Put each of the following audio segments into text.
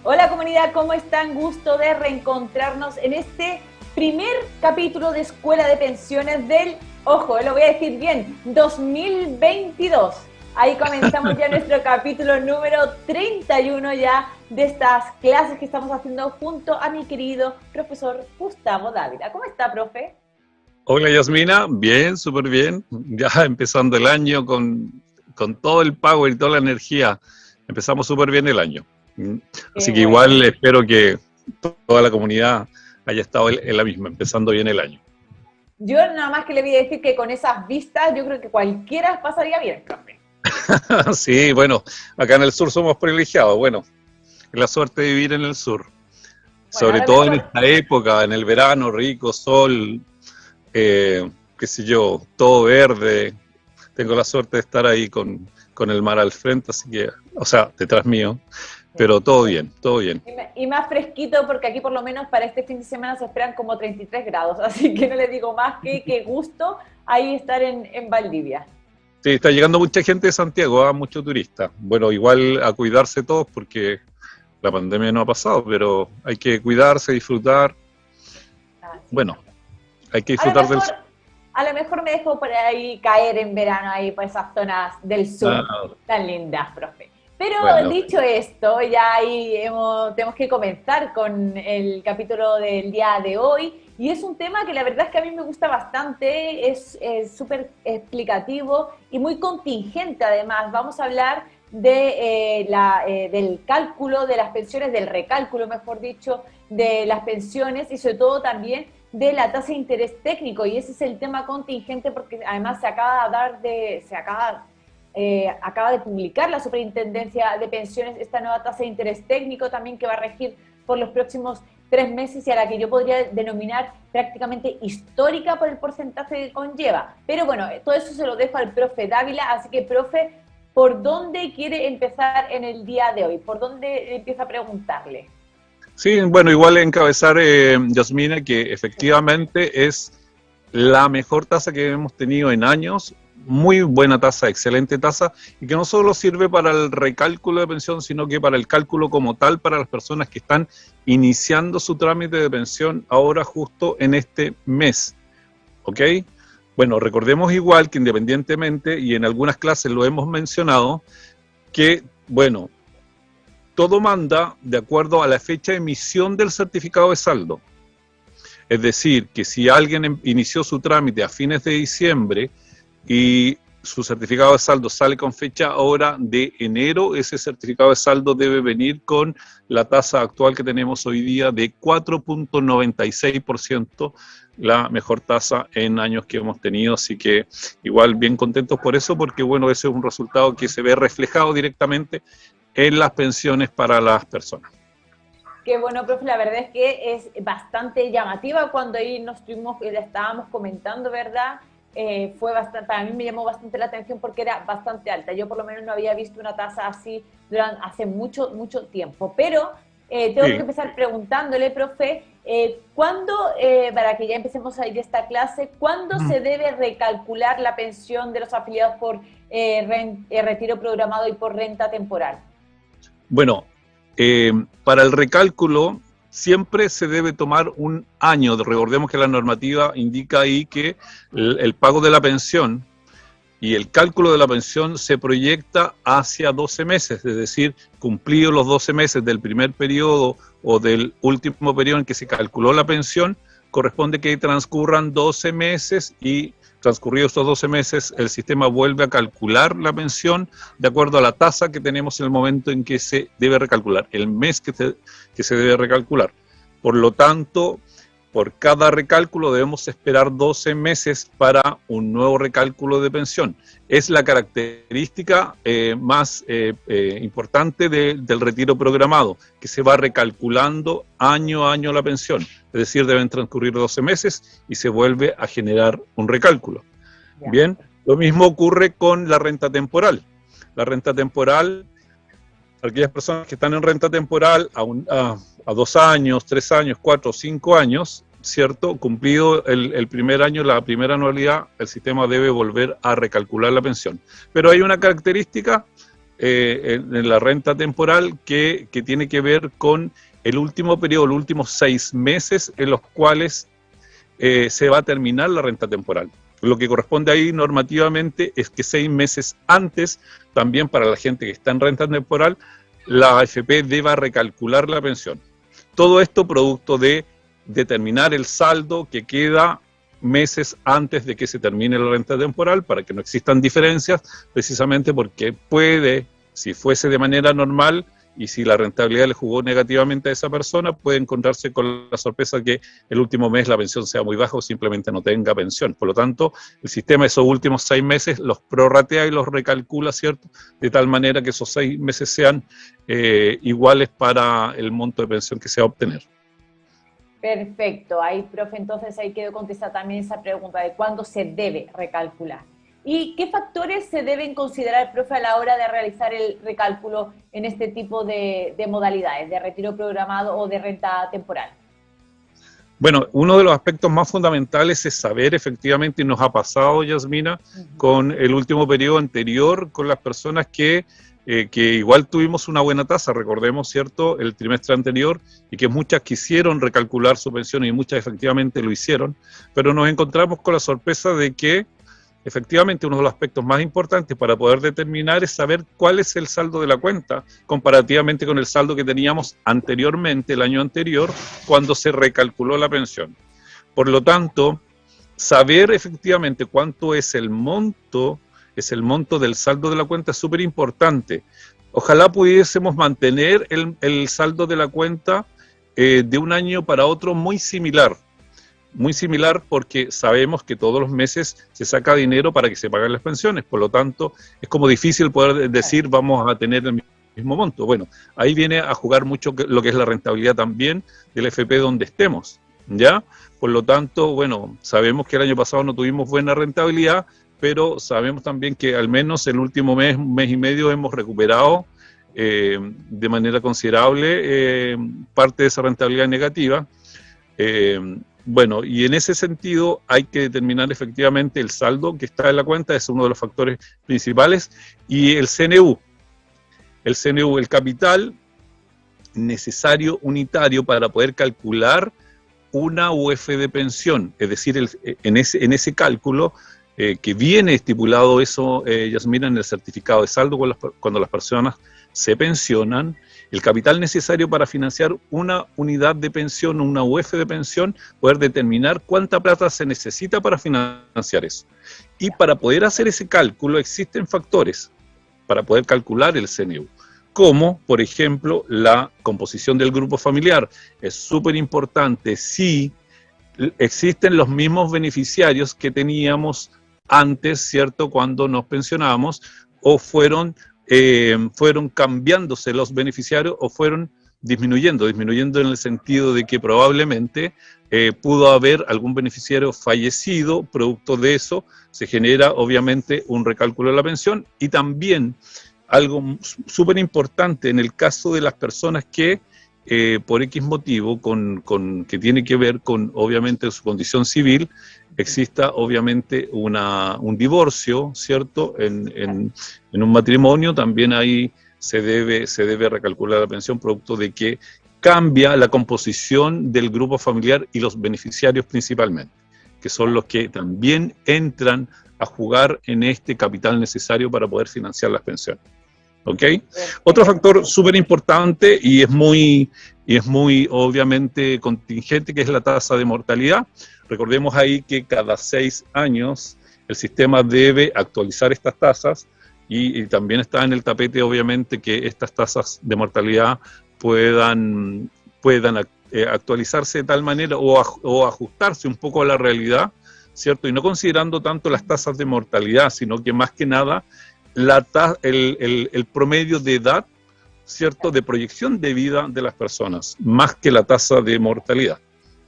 Hola comunidad, ¿cómo están? Gusto de reencontrarnos en este primer capítulo de Escuela de Pensiones del, ojo, lo voy a decir bien, 2022. Ahí comenzamos ya nuestro capítulo número 31 ya de estas clases que estamos haciendo junto a mi querido profesor Gustavo Dávila. ¿Cómo está, profe? Hola Yasmina, bien, súper bien. Ya empezando el año con todo el power y toda la energía. Empezamos súper bien el año. Qué Así que bueno. igual espero que toda la comunidad haya estado en la misma, empezando bien el año. Yo nada más que le voy a decir que con esas vistas yo creo que cualquiera pasaría bien, profe. Sí, bueno, acá en el sur somos privilegiados. Bueno, es la suerte de vivir en el sur. Bueno, a Sobre lo todo en mejor. esta época, en el verano, rico, sol, qué sé yo, todo verde. Tengo la suerte de estar ahí con el mar al frente, así que, o sea, detrás mío, pero todo bien, todo bien. Y más fresquito porque aquí por lo menos para este fin de semana se esperan como 33 grados, así que no les digo más que gusto ahí estar en Valdivia. Sí, está llegando mucha gente de Santiago, mucho turista. Bueno, igual a cuidarse todos porque la pandemia no ha pasado, pero hay que cuidarse, disfrutar. Así Bueno, es. hay que A lo disfrutar del mejor, sol. a lo mejor me dejo por ahí caer en verano ahí por esas zonas del sur Ah, tan lindas, profe. Pero bueno, dicho esto, ya ahí tenemos que comenzar con el capítulo del día de hoy. Y es un tema que la verdad es que a mí me gusta bastante, es súper explicativo y muy contingente además. Vamos a hablar del cálculo de las pensiones, del recálculo, mejor dicho, de las pensiones y sobre todo también de la tasa de interés técnico. Y ese es el tema contingente porque además acaba de publicar la Superintendencia de Pensiones esta nueva tasa de interés técnico también que va a regir por los próximos 3 meses y a la que yo podría denominar prácticamente histórica por el porcentaje que conlleva. Pero bueno, todo eso se lo dejo al profe Dávila, así que profe, ¿por dónde quiere empezar en el día de hoy? ¿Por dónde empieza a preguntarle? sí, bueno, igual encabezar, Yasmina, que efectivamente es la mejor tasa que hemos tenido en años, muy buena tasa, excelente tasa, y que no solo sirve para el recálculo de pensión, sino que para el cálculo como tal para las personas que están iniciando su trámite de pensión ahora justo en este mes, ¿ok? Bueno, recordemos igual que independientemente, y en algunas clases lo hemos mencionado, que, bueno, todo manda de acuerdo a la fecha de emisión del certificado de saldo. Es decir, que si alguien inició su trámite a fines de diciembre y su certificado de saldo sale con fecha ahora de enero, ese certificado de saldo debe venir con la tasa actual que tenemos hoy día de 4.96%, la mejor tasa en años que hemos tenido, así que igual bien contentos por eso, porque bueno, ese es un resultado que se ve reflejado directamente en las pensiones para las personas. Qué bueno, profe, la verdad es que es bastante llamativa cuando ahí la estábamos comentando, ¿verdad? Fue bastante, para mí me llamó bastante la atención porque era bastante alta. Yo por lo menos no había visto una tasa así hace mucho, mucho tiempo. Pero tengo que Sí. empezar preguntándole, profe, ¿cuándo, para que ya empecemos a ir a esta clase, cuándo se debe recalcular la pensión de los afiliados por retiro programado y por renta temporal? Bueno, para el recálculo siempre se debe tomar un año. Recordemos que la normativa indica ahí que el pago de la pensión y el cálculo de la pensión se proyecta hacia 12 meses, es decir, cumplidos los 12 meses del primer periodo o del último periodo en que se calculó la pensión, corresponde que transcurran 12 meses y transcurridos estos 12 meses el sistema vuelve a calcular la pensión de acuerdo a la tasa que tenemos en el momento en que se debe recalcular, el mes que se debe recalcular. Por lo tanto, por cada recálculo debemos esperar 12 meses para un nuevo recálculo de pensión. Es la característica más importante del retiro programado, que se va recalculando año a año la pensión. Es decir, deben transcurrir 12 meses y se vuelve a generar un recálculo. Ya. Bien, lo mismo ocurre con la renta temporal. La renta temporal, aquellas personas que están en renta temporal a 2 años, 3 años, 4 o 5 años, ¿cierto? Cumplido el primer año, la primera anualidad, el sistema debe volver a recalcular la pensión. Pero hay una característica en la renta temporal que tiene que ver con el último periodo, los últimos 6 meses en los cuales se va a terminar la renta temporal. Lo que corresponde ahí normativamente es que 6 meses antes, también para la gente que está en renta temporal, la AFP deba recalcular la pensión. Todo esto producto de determinar el saldo que queda meses antes de que se termine la renta temporal para que no existan diferencias, precisamente porque puede, si fuese de manera normal y si la rentabilidad le jugó negativamente a esa persona, puede encontrarse con la sorpresa que el último mes la pensión sea muy baja o simplemente no tenga pensión. Por lo tanto, el sistema esos últimos 6 meses los prorratea y los recalcula, ¿cierto? De tal manera que esos 6 meses sean iguales para el monto de pensión que se va a obtener. Perfecto, ahí, profe, entonces ahí quedó contestada también esa pregunta de cuándo se debe recalcular. ¿Y qué factores se deben considerar, profe, a la hora de realizar el recálculo en este tipo de modalidades, de retiro programado o de renta temporal? Bueno, uno de los aspectos más fundamentales es saber efectivamente, y nos ha pasado, Yasmina, con el último periodo anterior, con las personas que igual tuvimos una buena tasa, recordemos, ¿cierto?, el trimestre anterior, y que muchas quisieron recalcular su pensión y muchas efectivamente lo hicieron, pero nos encontramos con la sorpresa de que efectivamente uno de los aspectos más importantes para poder determinar es saber cuál es el saldo de la cuenta comparativamente con el saldo que teníamos anteriormente, el año anterior, cuando se recalculó la pensión. Por lo tanto, saber efectivamente cuánto es el monto del saldo de la cuenta es súper importante. Ojalá pudiésemos mantener el saldo de la cuenta de un año para otro muy similar porque sabemos que todos los meses se saca dinero para que se paguen las pensiones, por lo tanto es como difícil poder decir vamos a tener el mismo monto. Bueno, ahí viene a jugar mucho lo que es la rentabilidad también del FP donde estemos, ¿ya? Por lo tanto, bueno, sabemos que el año pasado no tuvimos buena rentabilidad, pero sabemos también que al menos el último mes y medio hemos recuperado de manera considerable parte de esa rentabilidad negativa. Bueno, y en ese sentido hay que determinar efectivamente el saldo que está en la cuenta, es uno de los factores principales, y el CNU, el capital necesario unitario para poder calcular una UF de pensión, es decir, en ese cálculo que viene estipulado eso, Yasmina, en el certificado de saldo cuando las personas se pensionan, el capital necesario para financiar una unidad de pensión, una UF de pensión, poder determinar cuánta plata se necesita para financiar eso. Y para poder hacer ese cálculo existen factores para poder calcular el CNU, como por ejemplo la composición del grupo familiar. Es súper importante si existen los mismos beneficiarios que teníamos antes, ¿cierto?, cuando nos pensionábamos, o fueron cambiándose los beneficiarios o fueron disminuyendo en el sentido de que probablemente pudo haber algún beneficiario fallecido, producto de eso se genera obviamente un recálculo de la pensión. Y también algo súper importante en el caso de las personas que por X motivo que tiene que ver con obviamente su condición civil, exista obviamente un divorcio, ¿cierto? En un matrimonio también ahí se debe recalcular la pensión producto de que cambia la composición del grupo familiar y los beneficiarios principalmente, que son los que también entran a jugar en este capital necesario para poder financiar las pensiones. ¿Ok? Otro factor súper importante y es muy obviamente contingente, que es la tasa de mortalidad. Recordemos ahí que cada 6 años el sistema debe actualizar estas tasas y también está en el tapete obviamente que estas tasas de mortalidad puedan actualizarse de tal manera o ajustarse un poco a la realidad, ¿cierto? Y no considerando tanto las tasas de mortalidad, sino que más que nada el promedio de edad, ¿cierto?, de proyección de vida de las personas, más que la tasa de mortalidad,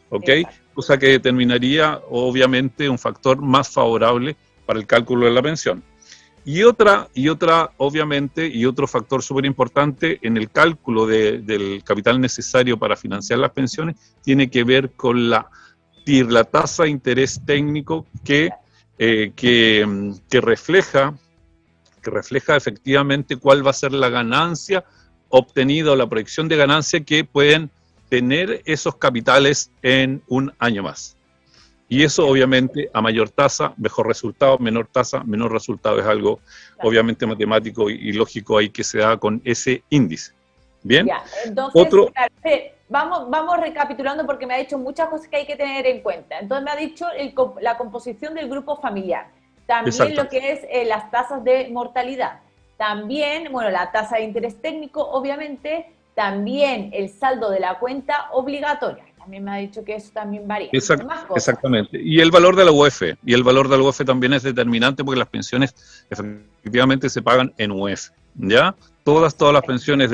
¿ok? Cosa que determinaría, obviamente, un factor más favorable para el cálculo de la pensión. Y otra, obviamente, y otro factor súper importante en el cálculo del capital necesario para financiar las pensiones, tiene que ver con la tasa de interés técnico que refleja que refleja efectivamente cuál va a ser la ganancia obtenida o la proyección de ganancia que pueden tener esos capitales en un año más. Y eso obviamente a mayor tasa, mejor resultado, menor tasa, menor resultado, es algo obviamente matemático y lógico ahí que se da con ese índice. ¿Bien? Ya, entonces, claro, vamos recapitulando porque me ha dicho muchas cosas que hay que tener en cuenta. Entonces me ha dicho la composición del grupo familiar, también lo que es las tasas de mortalidad, también, bueno, la tasa de interés técnico, obviamente, también el saldo de la cuenta obligatoria. También me ha dicho que eso también varía. Exactamente. Y el valor de la UEF. Y el valor de la UEF también es determinante porque las pensiones efectivamente se pagan en UEF. ¿Ya? Todas las pensiones,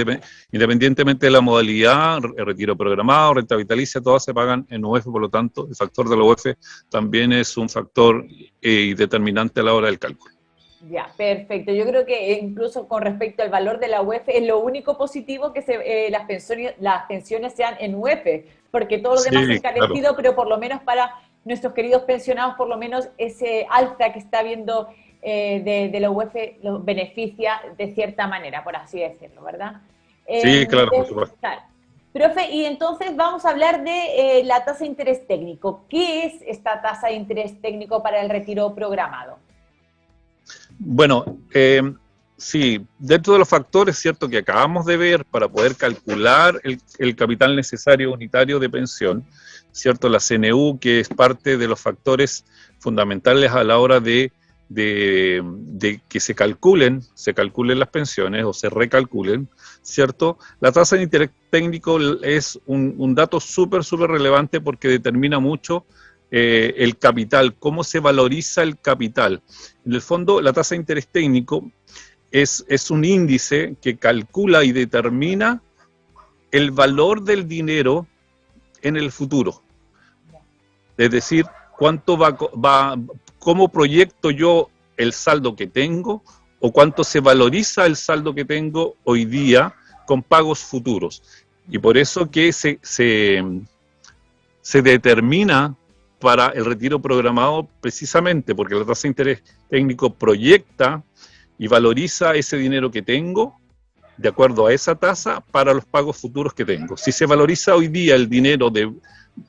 independientemente de la modalidad, retiro programado, renta vitalicia, todas se pagan en UEF, por lo tanto, el factor de la UEF también es un factor determinante a la hora del cálculo. Ya, perfecto. Yo creo que incluso con respecto al valor de la UEF es lo único positivo que las pensiones sean en UEF, porque todo lo demás es encarecido, claro. Pero por lo menos para nuestros queridos pensionados, por lo menos ese alza que está viendo de la UEF los beneficia de cierta manera, por así decirlo, ¿verdad? Sí, claro, por supuesto. Claro. Profe, y entonces vamos a hablar de la tasa de interés técnico. ¿Qué es esta tasa de interés técnico para el retiro programado? Bueno, sí, dentro de los factores, cierto, que acabamos de ver para poder calcular el capital necesario unitario de pensión, cierto, la CNU, que es parte de los factores fundamentales a la hora de que se calculen las pensiones o se recalculen, cierto, la tasa de interés técnico es un dato súper relevante porque determina mucho el capital, cómo se valoriza el capital. En el fondo, la tasa de interés técnico es un índice que calcula y determina el valor del dinero en el futuro. Es decir, cuánto cómo proyecto yo el saldo que tengo o cuánto se valoriza el saldo que tengo hoy día con pagos futuros. Y por eso que se determina para el retiro programado precisamente porque la tasa de interés técnico proyecta y valoriza ese dinero que tengo de acuerdo a esa tasa para los pagos futuros que tengo. Si se valoriza hoy día el dinero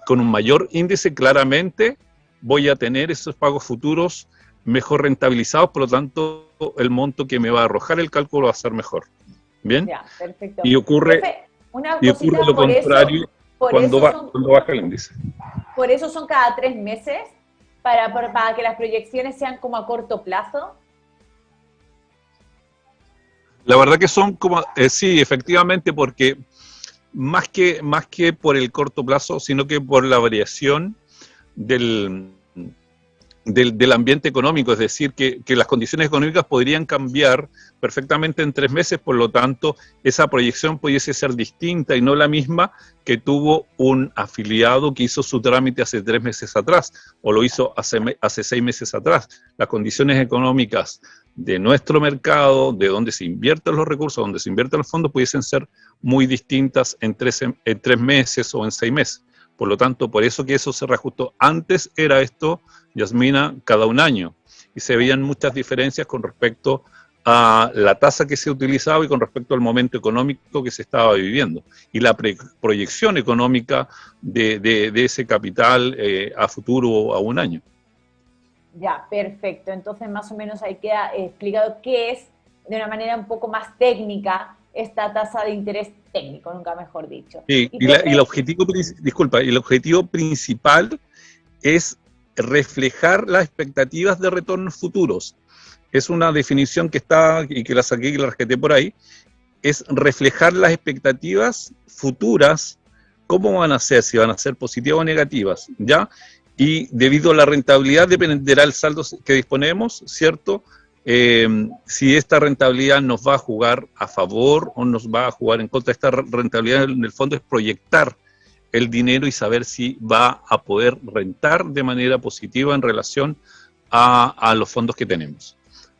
con un mayor índice, claramente voy a tener esos pagos futuros mejor rentabilizados, por lo tanto el monto que me va a arrojar el cálculo va a ser mejor. ¿Bien? Ya, perfecto. Y ocurre lo contrario cuando baja el índice. Por eso son cada 3 meses, para que las proyecciones sean como a corto plazo. La verdad que son como, sí, efectivamente, porque más que por el corto plazo, sino que por la variación del ambiente económico, es decir, que las condiciones económicas podrían cambiar perfectamente en 3 meses, por lo tanto, esa proyección pudiese ser distinta y no la misma que tuvo un afiliado que hizo su trámite hace 3 meses atrás, o lo hizo hace 6 meses atrás. Las condiciones económicas de nuestro mercado, de donde se invierten los recursos, donde se invierten los fondos, pudiesen ser muy distintas en 3 meses o en 6 meses. Por lo tanto, por eso que eso se reajustó. Antes era esto, Yasmina, cada un año. Y se veían muchas diferencias con respecto a la tasa que se utilizaba y con respecto al momento económico que se estaba viviendo. Y la proyección económica de ese capital a futuro, a un año. Ya, perfecto. Entonces, más o menos ahí queda explicado qué es, de una manera un poco más técnica, esta tasa de interés técnico, nunca mejor dicho. Sí, el objetivo principal es reflejar las expectativas de retornos futuros. Es una definición que está, y que la saqué y la rescaté por ahí, es reflejar las expectativas futuras, cómo van a ser, si van a ser positivas o negativas, ¿ya? Y debido a la rentabilidad dependerá el saldo que disponemos, ¿cierto? Si esta rentabilidad nos va a jugar a favor o nos va a jugar en contra. Esta rentabilidad en el fondo es proyectar el dinero y saber si va a poder rentar de manera positiva en relación a los fondos que tenemos.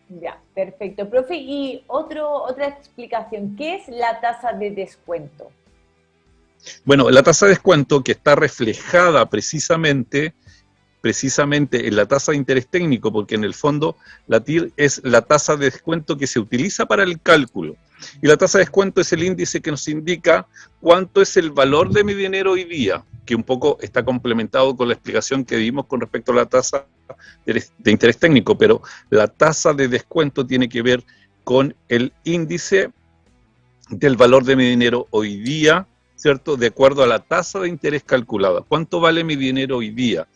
Ya, perfecto. Profe, y otra explicación, ¿qué es la tasa de descuento? Bueno, la tasa de descuento que está reflejada precisamente precisamente en la tasa de interés técnico, porque en el fondo la TIR es la tasa de descuento que se utiliza para el cálculo. Y la tasa de descuento es el índice que nos indica cuánto es el valor de mi dinero hoy día, que un poco está complementado con la explicación que dimos con respecto a la tasa de interés técnico, pero la tasa de descuento tiene que ver con el índice del valor de mi dinero hoy día, ¿cierto? De acuerdo a la tasa de interés calculada. ¿Cuánto vale mi dinero hoy día?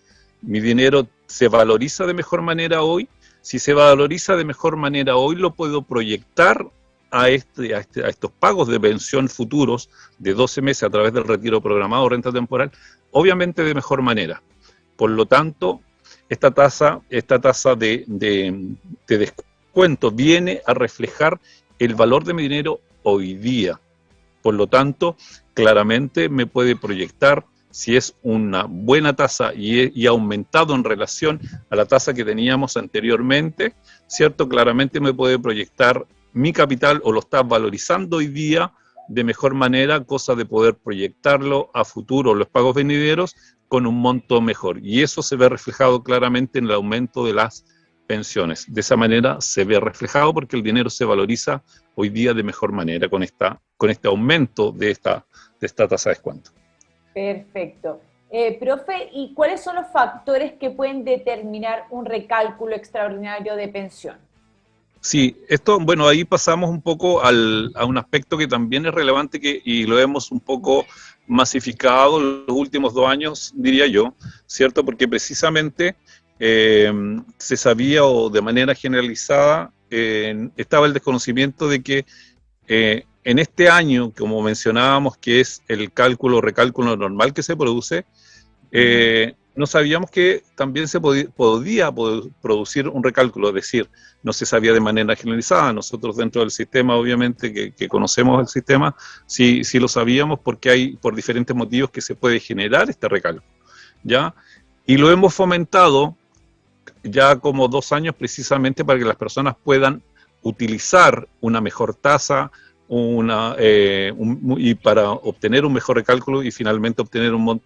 ¿Mi dinero se valoriza de mejor manera hoy? Si se valoriza de mejor manera hoy, lo puedo proyectar a estos pagos de pensión futuros de 12 meses a través del retiro programado o renta temporal, obviamente de mejor manera. Por lo tanto, esta tasa de descuento viene a reflejar el valor de mi dinero hoy día. Por lo tanto, claramente me puede proyectar si es una buena tasa y ha aumentado en relación a la tasa que teníamos anteriormente, ¿cierto? Claramente me puede proyectar mi capital o lo está valorizando hoy día de mejor manera, cosa de poder proyectarlo a futuro, los pagos venideros, con un monto mejor. Y eso se ve reflejado claramente en el aumento de las pensiones. De esa manera se ve reflejado porque el dinero se valoriza hoy día de mejor manera con este aumento de esta tasa de descuento. Perfecto. Profe, ¿y cuáles son los factores que pueden determinar un recálculo extraordinario de pensión? Sí, bueno, ahí pasamos un poco a un aspecto que también es relevante y lo hemos un poco masificado en los últimos 2 años, diría yo, ¿cierto? Porque precisamente se sabía o de manera generalizada estaba el desconocimiento de que en este año, como mencionábamos, que es el recálculo normal que se produce, no sabíamos que también se podía producir un recálculo, es decir, no se sabía de manera generalizada. Nosotros dentro del sistema, obviamente, que conocemos el sistema, sí lo sabíamos porque hay por diferentes motivos que se puede generar este recálculo, ¿ya? Y lo hemos fomentado ya como 2 años precisamente para que las personas puedan utilizar una mejor tasa, y para obtener un mejor recálculo y finalmente obtener un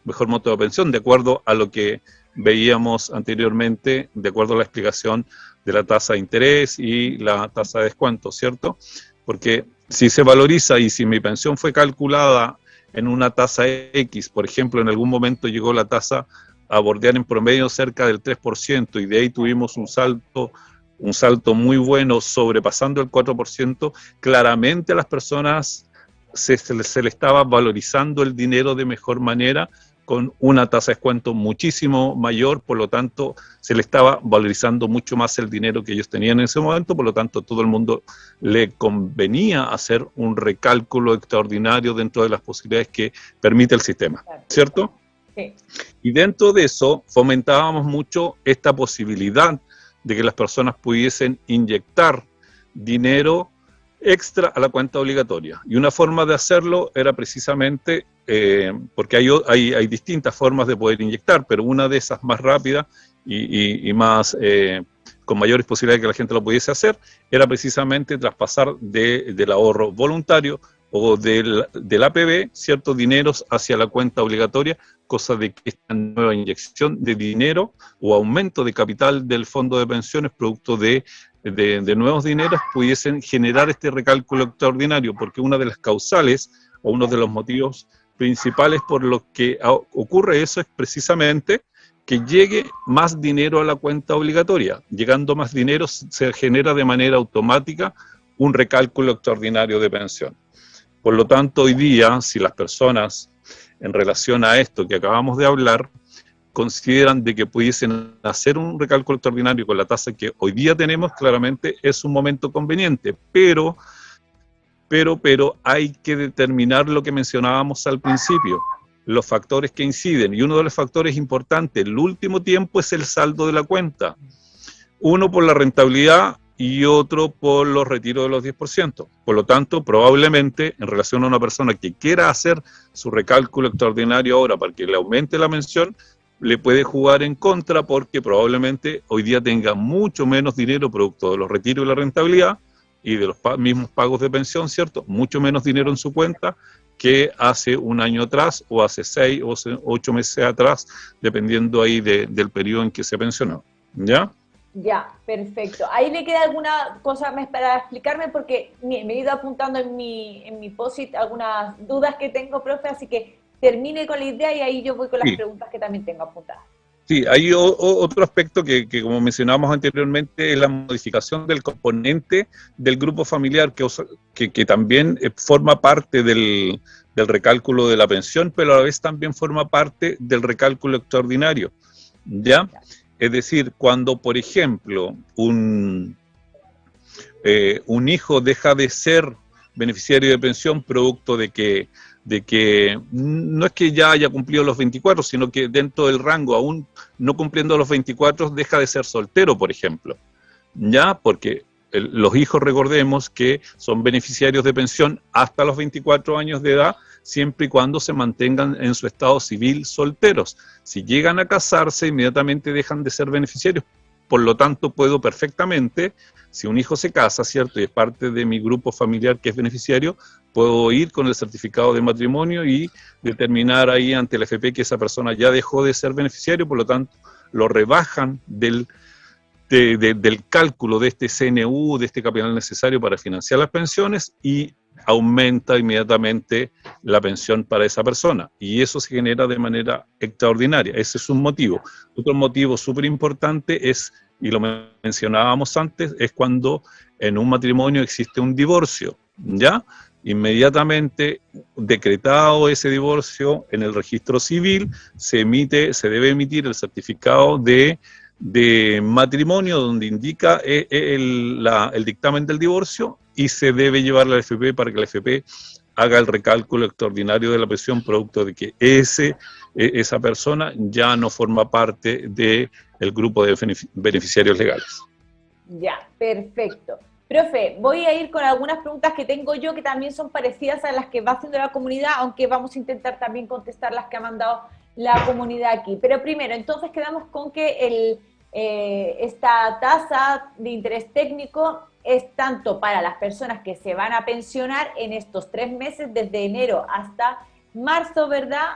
mejor monto de pensión, de acuerdo a lo que veíamos anteriormente, de acuerdo a la explicación de la tasa de interés y la tasa de descuento, ¿cierto? Porque si se valoriza y si mi pensión fue calculada en una tasa X, por ejemplo, en algún momento llegó la tasa a bordear en promedio cerca del 3% y de ahí tuvimos un salto muy bueno, sobrepasando el 4%, claramente a las personas se le estaba valorizando el dinero de mejor manera, con una tasa de descuento muchísimo mayor, por lo tanto se le estaba valorizando mucho más el dinero que ellos tenían en ese momento, por lo tanto todo el mundo le convenía hacer un recálculo extraordinario dentro de las posibilidades que permite el sistema, ¿cierto? Sí. Y dentro de eso fomentábamos mucho esta posibilidad de que las personas pudiesen inyectar dinero extra a la cuenta obligatoria. Y una forma de hacerlo era precisamente, porque hay distintas formas de poder inyectar, pero una de esas más rápidas y más con mayores posibilidades de que la gente lo pudiese hacer, era precisamente traspasar del ahorro voluntario o del APB ciertos dineros hacia la cuenta obligatoria, cosa de que esta nueva inyección de dinero o aumento de capital del fondo de pensiones producto de nuevos dineros pudiesen generar este recálculo extraordinario, porque una de las causales o uno de los motivos principales por los que ocurre eso es precisamente que llegue más dinero a la cuenta obligatoria. Llegando más dinero se genera de manera automática un recálculo extraordinario de pensión. Por lo tanto, hoy día, si las personas, en relación a esto que acabamos de hablar, consideran de que pudiesen hacer un recálculo extraordinario con la tasa que hoy día tenemos, claramente es un momento conveniente, pero hay que determinar lo que mencionábamos al principio, los factores que inciden, y uno de los factores importantes, el último tiempo, es el saldo de la cuenta. Uno por la rentabilidad y otro por los retiros de los 10%. Por lo tanto, probablemente, en relación a una persona que quiera hacer su recálculo extraordinario ahora para que le aumente la pensión, le puede jugar en contra porque probablemente hoy día tenga mucho menos dinero producto de los retiros y la rentabilidad y de los mismos pagos de pensión, ¿cierto? Mucho menos dinero en su cuenta que hace un año atrás, o hace 6 o 8 meses atrás, dependiendo ahí del periodo en que se pensionó. ¿Ya? Ya, perfecto. Ahí me queda alguna cosa más para explicarme porque me he ido apuntando en mi post-it algunas dudas que tengo, profe, así que termine con la idea y ahí yo voy con las Sí. preguntas que también tengo apuntadas. Sí, hay otro aspecto que, como mencionábamos anteriormente, es la modificación del componente del grupo familiar, que también forma parte del recálculo de la pensión, pero a la vez también forma parte del recálculo extraordinario, ¿ya? Es decir, cuando, por ejemplo, un hijo deja de ser beneficiario de pensión producto de que no es que ya haya cumplido los 24, sino que dentro del rango, aún no cumpliendo los 24, deja de ser soltero, por ejemplo. ¿Ya? Porque los hijos, recordemos que son beneficiarios de pensión hasta los 24 años de edad, siempre y cuando se mantengan en su estado civil solteros. Si llegan a casarse, inmediatamente dejan de ser beneficiarios. Por lo tanto, puedo perfectamente, si un hijo se casa, ¿cierto? Y es parte de mi grupo familiar que es beneficiario, puedo ir con el certificado de matrimonio y determinar ahí ante el FP que esa persona ya dejó de ser beneficiario, por lo tanto, lo rebajan del cálculo de este CNU, de este capital necesario para financiar las pensiones, y aumenta inmediatamente la pensión para esa persona. Y eso se genera de manera extraordinaria. Ese es un motivo. Otro motivo súper importante es, y lo mencionábamos antes, es cuando en un matrimonio existe un divorcio, ¿ya? Inmediatamente decretado ese divorcio en el registro civil, se debe emitir el certificado de matrimonio donde indica el dictamen del divorcio, y se debe llevar a la AFP para que la AFP haga el recálculo extraordinario de la pensión producto de que esa persona ya no forma parte del grupo de beneficiarios legales. Ya, perfecto. Profe, voy a ir con algunas preguntas que tengo yo que también son parecidas a las que va haciendo la comunidad, aunque vamos a intentar también contestar las que ha mandado la comunidad aquí. Pero primero, entonces quedamos con que esta tasa de interés técnico es tanto para las personas que se van a pensionar en estos 3 meses, desde enero hasta marzo, ¿verdad?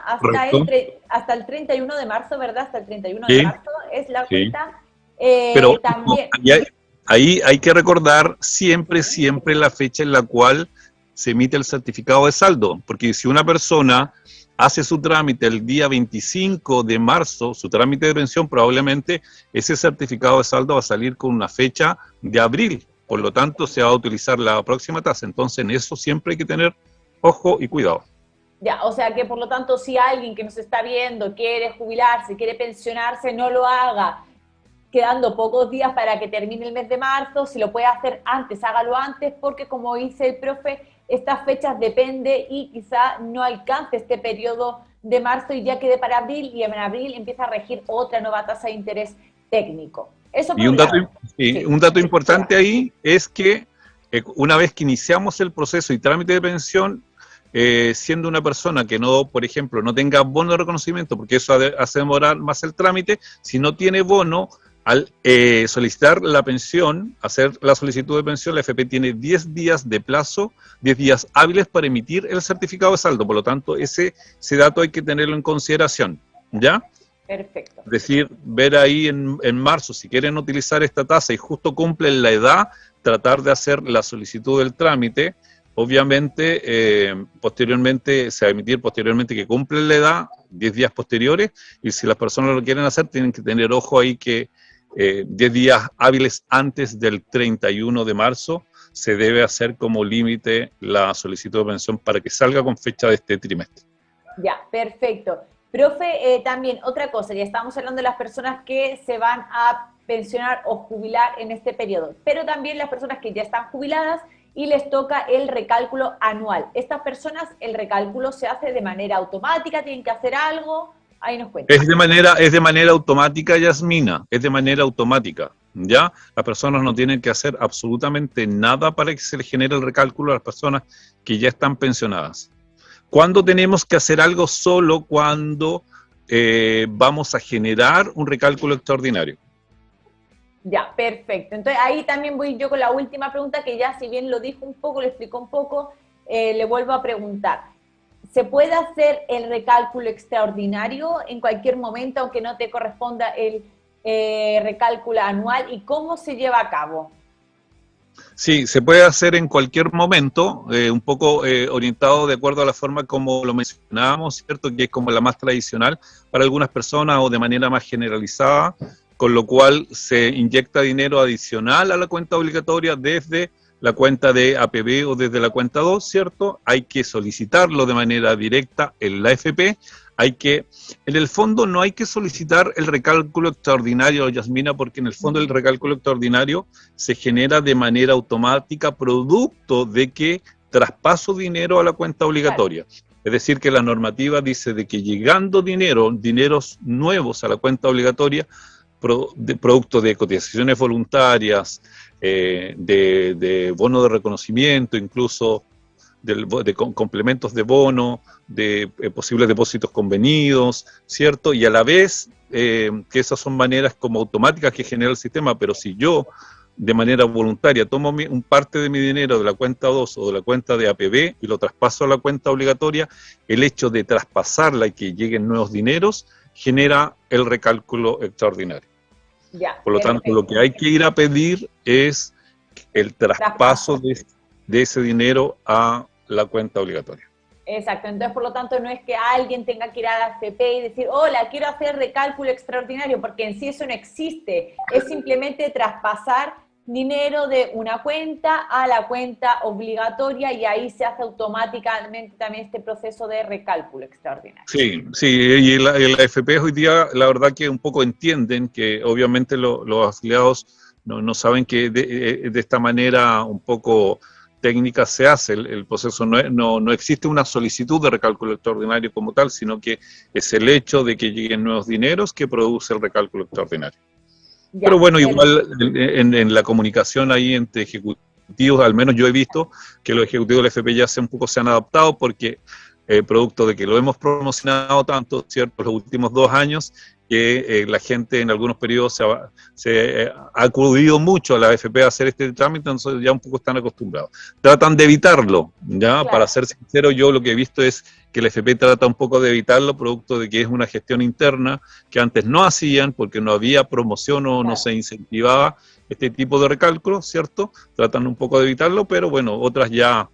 Hasta el 31 de marzo, ¿verdad? Hasta el 31 de Sí, marzo es la sí. cuenta. Pero También, ahí hay que recordar siempre la fecha en la cual se emite el certificado de saldo, porque si una persona hace su trámite el día 25 de marzo, su trámite de pensión, probablemente ese certificado de saldo va a salir con una fecha de abril, por lo tanto se va a utilizar la próxima tasa. Entonces en eso siempre hay que tener ojo y cuidado. ya, o sea que por lo tanto si alguien que nos está viendo quiere jubilarse, quiere pensionarse, no lo haga quedando pocos días para que termine el mes de marzo. Si lo puede hacer antes, hágalo antes, porque como dice el profe, estas fechas depende y quizá no alcance este periodo de marzo y ya quede para abril, y en abril empieza a regir otra nueva tasa de interés técnico. Eso por Y un lado. un dato importante ahí es que una vez que iniciamos el proceso y trámite de pensión, siendo una persona que no, por ejemplo, no tenga bono de reconocimiento, porque eso hace demorar más el trámite, si no tiene bono, al solicitar la pensión, hacer la solicitud de pensión, la AFP tiene 10 días de plazo, 10 días hábiles para emitir el certificado de saldo. Por lo tanto, ese dato hay que tenerlo en consideración, ¿ya? Perfecto. Es decir, ver ahí en marzo, si quieren utilizar esta tasa y justo cumplen la edad, tratar de hacer la solicitud del trámite. Obviamente, posteriormente, se va a emitir posteriormente que cumplen la edad, 10 días posteriores, y si las personas lo quieren hacer, tienen que tener ojo ahí que 10 días hábiles antes del 31 de marzo se debe hacer como límite la solicitud de pensión para que salga con fecha de este trimestre. Ya, perfecto. Profe, también otra cosa, ya estamos hablando de las personas que se van a pensionar o jubilar en este periodo, pero también las personas que ya están jubiladas y les toca el recálculo anual. Estas personas, el recálculo se hace de manera automática, tienen que hacer algo, ahí nos cuentan. Es de manera automática, Yasmina, es de manera automática, ¿ya? Las personas no tienen que hacer absolutamente nada para que se les genere el recálculo a las personas que ya están pensionadas. ¿Cuándo tenemos que hacer algo? Solo cuando vamos a generar un recálculo extraordinario. Ya, perfecto. Entonces ahí también voy yo con la última pregunta, que ya si bien lo dijo un poco, lo explicó un poco, le vuelvo a preguntar. ¿Se puede hacer el recálculo extraordinario en cualquier momento, aunque no te corresponda el recálculo anual? ¿Y cómo se lleva a cabo? Sí, se puede hacer en cualquier momento, un poco orientado de acuerdo a la forma como lo mencionábamos, ¿cierto? Que es como la más tradicional para algunas personas o de manera más generalizada, con lo cual se inyecta dinero adicional a la cuenta obligatoria desde la cuenta de APB o desde la cuenta 2, ¿cierto? Hay que solicitarlo de manera directa en la AFP. En el fondo no hay que solicitar el recálculo extraordinario, Yasmina, porque en el fondo el recálculo extraordinario se genera de manera automática producto de que traspaso dinero a la cuenta obligatoria. Claro. Es decir, que la normativa dice de que llegando dineros nuevos a la cuenta obligatoria, producto de cotizaciones voluntarias, de bono de reconocimiento, incluso de complementos de bono, de posibles depósitos convenidos, ¿cierto? Y a la vez, que esas son maneras como automáticas que genera el sistema, pero si yo de manera voluntaria tomo un parte de mi dinero de la cuenta 2 o de la cuenta de APB y lo traspaso a la cuenta obligatoria, el hecho de traspasarla y que lleguen nuevos dineros genera el recálculo extraordinario. Ya, por lo tanto, lo que hay que ir a pedir es el traspaso de ese dinero a la cuenta obligatoria. Exacto, entonces por lo tanto no es que alguien tenga que ir a la AFP y decir, hola, quiero hacer recálculo extraordinario, porque en sí eso no existe, es simplemente traspasar dinero de una cuenta a la cuenta obligatoria y ahí se hace automáticamente también este proceso de recálculo extraordinario. Sí, sí, y la AFP hoy día la verdad que un poco entienden que obviamente los afiliados no saben que de esta manera un poco técnica se hace el proceso. No existe una solicitud de recálculo extraordinario como tal, sino que es el hecho de que lleguen nuevos dineros que produce el recálculo extraordinario. Ya, pero bueno, igual en la comunicación ahí entre ejecutivos, al menos yo he visto que los ejecutivos del FP ya un poco se han adaptado porque producto de que lo hemos promocionado tanto, ¿cierto?, los últimos 2 años, que la gente en algunos periodos se ha acudido mucho a la AFP a hacer este trámite, entonces ya un poco están acostumbrados. Tratan de evitarlo, ¿ya? Claro. Para ser sincero, yo lo que he visto es que la AFP trata un poco de evitarlo, producto de que es una gestión interna que antes no hacían porque no había promoción o claro, no se incentivaba este tipo de recálculos, ¿cierto? Tratan un poco de evitarlo, pero bueno, otras ya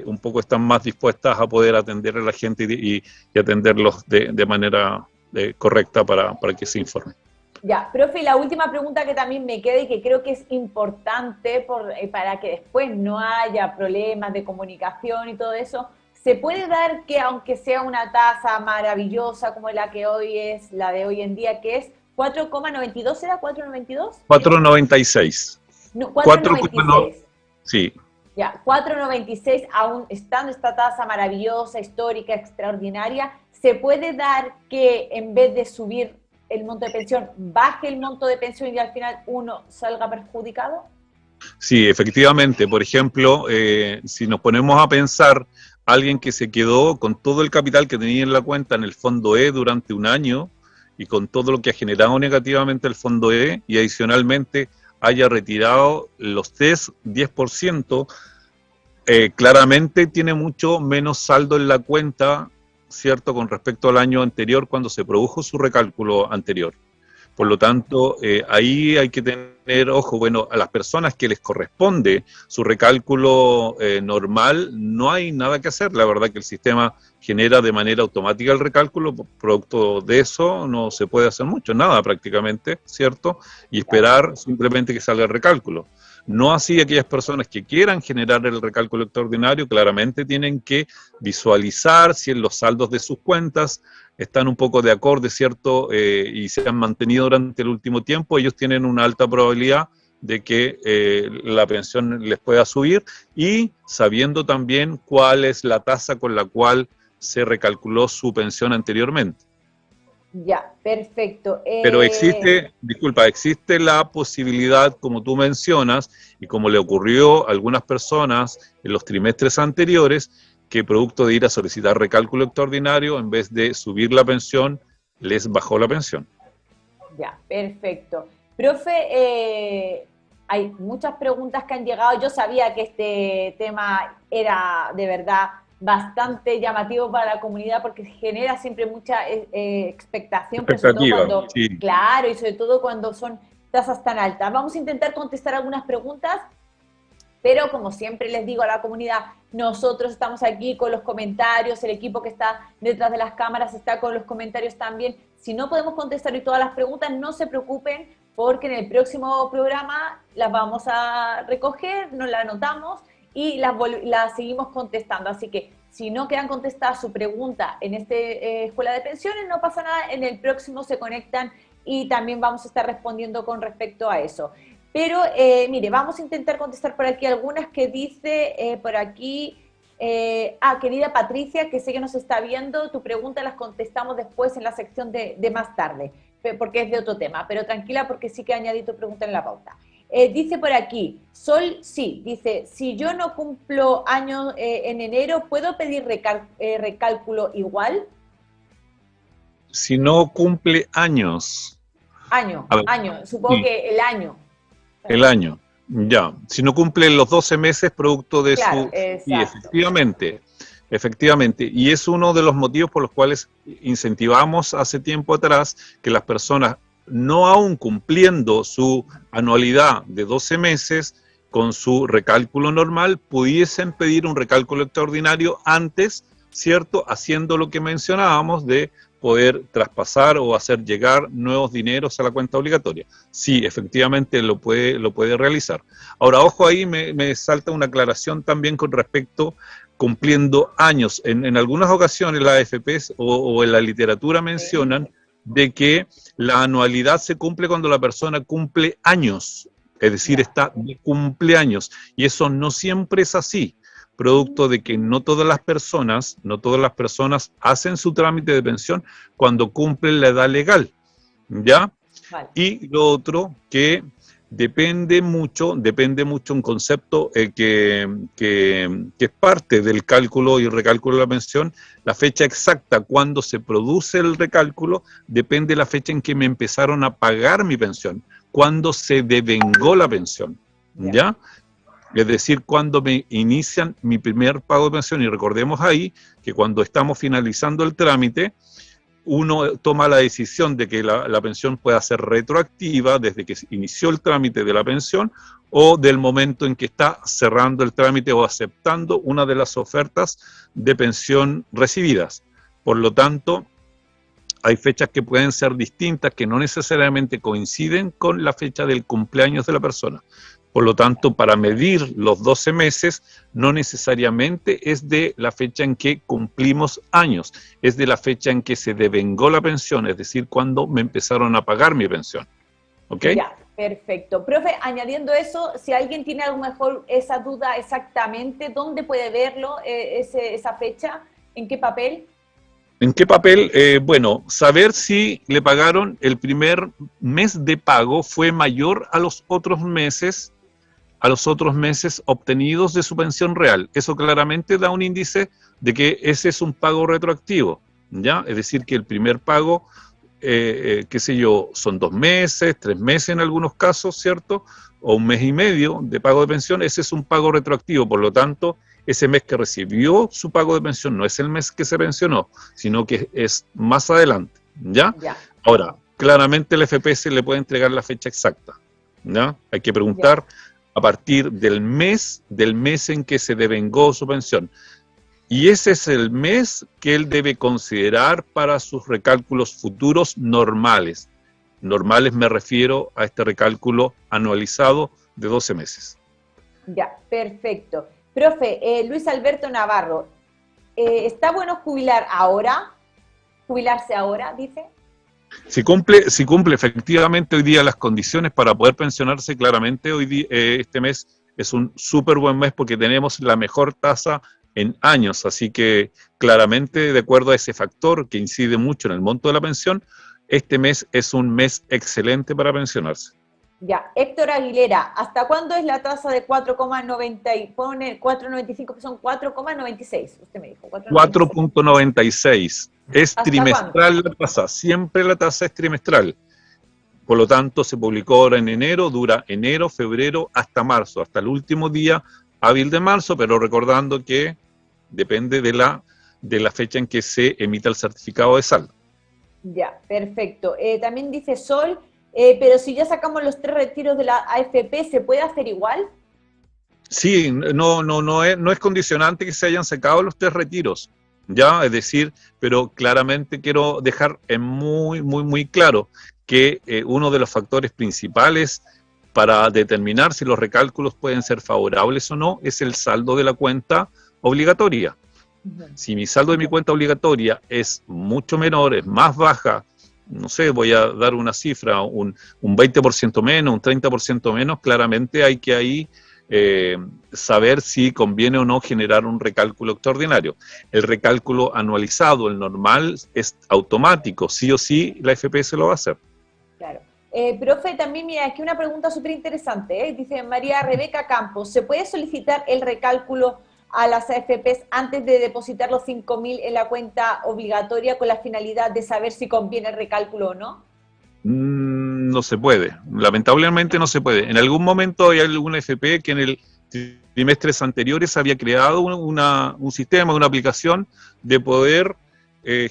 un poco están más dispuestas a poder atender a la gente y atenderlos de manera correcta para que se informen. Ya, profe, la última pregunta que también me queda y que creo que es importante para que después no haya problemas de comunicación y todo eso, ¿se puede dar que aunque sea una tasa maravillosa como la que hoy es, la de hoy en día, que es 4,92, ¿era 4,92? 4,96. No, 4,96. Sí. Ya, 4,96, aún estando esta tasa maravillosa, histórica, extraordinaria, ¿se puede dar que en vez de subir el monto de pensión, baje el monto de pensión y al final uno salga perjudicado? Sí, efectivamente. Por ejemplo, si nos ponemos a pensar, alguien que se quedó con todo el capital que tenía en la cuenta en el fondo E durante un año y con todo lo que ha generado negativamente el fondo E y adicionalmente haya retirado los 10%, claramente tiene mucho menos saldo en la cuenta, ¿cierto?, con respecto al año anterior cuando se produjo su recálculo anterior. Por lo tanto, ahí hay que tener ojo. Bueno, a las personas que les corresponde su recálculo normal, no hay nada que hacer. La verdad que el sistema genera de manera automática el recálculo, producto de eso no se puede hacer mucho, nada prácticamente, ¿cierto? Y esperar simplemente que salga el recálculo. No así aquellas personas que quieran generar el recálculo extraordinario, claramente tienen que visualizar si en los saldos de sus cuentas están un poco de acorde, ¿cierto? Y se han mantenido durante el último tiempo, ellos tienen una alta probabilidad de que la pensión les pueda subir y sabiendo también cuál es la tasa con la cual se recalculó su pensión anteriormente. Ya, perfecto. Pero existe la posibilidad, como tú mencionas, y como le ocurrió a algunas personas en los trimestres anteriores, que producto de ir a solicitar recálculo extraordinario, en vez de subir la pensión, les bajó la pensión. Ya, perfecto. Profe, hay muchas preguntas que han llegado. Yo sabía que este tema era de verdad bastante llamativo para la comunidad porque genera siempre mucha expectación, pero sobre todo Expectativa, cuando, sí. claro, y sobre todo cuando son tasas tan altas. Vamos a intentar contestar algunas preguntas, pero como siempre les digo a la comunidad, nosotros estamos aquí con los comentarios, el equipo que está detrás de las cámaras está con los comentarios también. Si no podemos contestar hoy todas las preguntas, no se preocupen, porque en el próximo programa las vamos a recoger, nos las anotamos y las seguimos contestando. Así que si no quedan contestadas su pregunta en esta Escuela de Pensiones, no pasa nada, en el próximo se conectan y también vamos a estar respondiendo con respecto a eso. Pero, mire, vamos a intentar contestar por aquí algunas que dice por aquí, querida Patricia, que sé que nos está viendo, tu pregunta las contestamos después en la sección de más tarde, porque es de otro tema, pero tranquila porque sí que añadí tu pregunta en la pauta. Dice por aquí, Sol, sí, dice, si yo no cumplo años en enero, ¿puedo pedir recálculo igual? Si no cumple años. Año, A ver, supongo sí, que el año. el año. Ya. Si no cumple los 12 meses producto de Claro, su... Y exacto. efectivamente. Y es uno de los motivos por los cuales incentivamos hace tiempo atrás que las personas, no aún cumpliendo su anualidad de 12 meses, con su recálculo normal, pudiesen pedir un recálculo extraordinario antes, ¿cierto? Haciendo lo que mencionábamos de poder traspasar o hacer llegar nuevos dineros a la cuenta obligatoria. Sí, efectivamente lo puede realizar. Ahora, ojo ahí, me salta una aclaración también con respecto cumpliendo años. En algunas ocasiones las AFPs o en la literatura Sí. mencionan de que la anualidad se cumple cuando la persona cumple años, es decir, Ya. está de cumpleaños, y eso no siempre es así, producto de que no todas las personas hacen su trámite de pensión cuando cumplen la edad legal, ¿ya? Vale. Y lo otro que depende mucho un concepto que es parte del cálculo y recálculo de la pensión, la fecha exacta cuando se produce el recálculo depende de la fecha en que me empezaron a pagar mi pensión, cuando se devengó la pensión, Ya. ¿ya? Es decir, cuando me inician mi primer pago de pensión, y recordemos ahí que cuando estamos finalizando el trámite, uno toma la decisión de que la pensión pueda ser retroactiva desde que inició el trámite de la pensión o del momento en que está cerrando el trámite o aceptando una de las ofertas de pensión recibidas. Por lo tanto, hay fechas que pueden ser distintas, que no necesariamente coinciden con la fecha del cumpleaños de la persona. Por lo tanto, para medir los 12 meses, no necesariamente es de la fecha en que cumplimos años, es de la fecha en que se devengó la pensión, es decir, cuando me empezaron a pagar mi pensión. ¿Ok? Ya, perfecto. Profe, añadiendo eso, si alguien tiene a lo mejor esa duda exactamente, ¿dónde puede verlo, esa fecha? ¿En qué papel? ¿En qué papel? Bueno, saber si le pagaron el primer mes de pago fue mayor a los otros meses obtenidos de su pensión real. Eso claramente da un índice de que ese es un pago retroactivo, ¿ya? Es decir, que el primer pago, qué sé yo, son 2 meses, 3 meses en algunos casos, ¿cierto? O 1 mes y medio de pago de pensión, ese es un pago retroactivo. Por lo tanto, ese mes que recibió su pago de pensión no es el mes que se pensionó, sino que es más adelante, ¿ya? Ya. Ahora, claramente el FPS le puede entregar la fecha exacta, ¿ya? Hay que preguntar a partir del mes en que se devengó su pensión. Y ese es el mes que él debe considerar para sus recálculos futuros normales. Normales me refiero a este recálculo anualizado de 12 meses. Ya, perfecto. Profe, Luis Alberto Navarro, ¿está bueno jubilarse ahora, dice? Si cumple efectivamente hoy día las condiciones para poder pensionarse, claramente hoy día, este mes es un súper buen mes porque tenemos la mejor tasa en años, así que claramente de acuerdo a ese factor que incide mucho en el monto de la pensión, este mes es un mes excelente para pensionarse. Ya, Héctor Aguilera, ¿hasta cuándo es la tasa de 4,90 y pone 4,95 que son 4,96? Usted me dijo, 4,96. 4,96. Es ¿Hasta cuándo? trimestral la tasa, siempre la tasa es trimestral. Por lo tanto, se publicó ahora en enero, dura enero, febrero, hasta marzo, hasta el último día hábil de marzo, pero recordando que depende de la fecha en que se emita el certificado de saldo. Ya, perfecto. También dice Sol, pero si ya sacamos los 3 retiros de la AFP, ¿se puede hacer igual? Sí, no es condicionante que se hayan sacado los 3 retiros, ¿ya? Es decir, pero claramente quiero dejar muy claro que uno de los factores principales para determinar si los recálculos pueden ser favorables o no es el saldo de la cuenta obligatoria. Si mi saldo de mi cuenta obligatoria es mucho menor, es más baja, no sé, voy a dar una cifra, un 20% menos, un 30% menos, claramente hay que ahí saber si conviene o no generar un recálculo extraordinario. El recálculo anualizado, el normal, es automático, sí o sí la FP se lo va a hacer. Claro. Profe, también mira, aquí una pregunta súper interesante, dice María Rebeca Campos, ¿se puede solicitar el recálculo a las AFPs antes de depositar los 5.000 en la cuenta obligatoria con la finalidad de saber si conviene el recálculo o no? No se puede, lamentablemente no se puede. En algún momento hay alguna FP que en el trimestres anteriores había creado un sistema, una aplicación de poder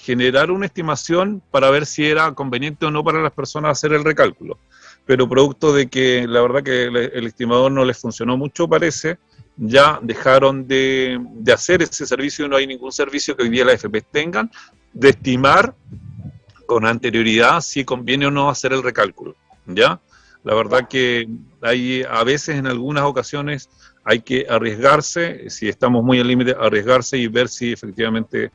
generar una estimación para ver si era conveniente o no para las personas hacer el recálculo. Pero producto de que la verdad que el estimador no les funcionó mucho, parece, ya dejaron de hacer ese servicio y no hay ningún servicio que hoy día las FP tengan de estimar con anterioridad si conviene o no hacer el recálculo, ¿ya? La verdad que hay, a veces, en algunas ocasiones, hay que arriesgarse, si estamos muy al límite, arriesgarse y ver si efectivamente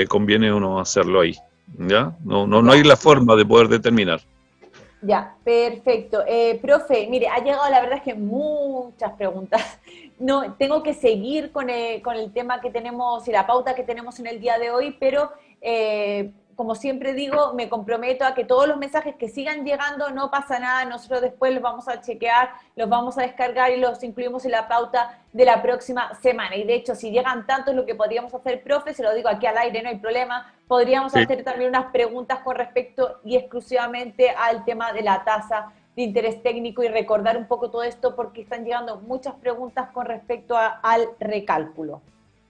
conviene o no hacerlo ahí, ¿ya? No hay la forma de poder determinar. Ya, perfecto. Profe, mire, ha llegado la verdad es que muchas preguntas. No, tengo que seguir con el tema que tenemos y la pauta que tenemos en el día de hoy, pero como siempre digo, me comprometo a que todos los mensajes que sigan llegando, no pasa nada, nosotros después los vamos a chequear, los vamos a descargar y los incluimos en la pauta de la próxima semana. Y de hecho, si llegan tantos, lo que podríamos hacer, profe, se lo digo aquí al aire, no hay problema, podríamos Sí. hacer también unas preguntas con respecto y exclusivamente al tema de la tasa de interés técnico y recordar un poco todo esto porque están llegando muchas preguntas con respecto al recálculo.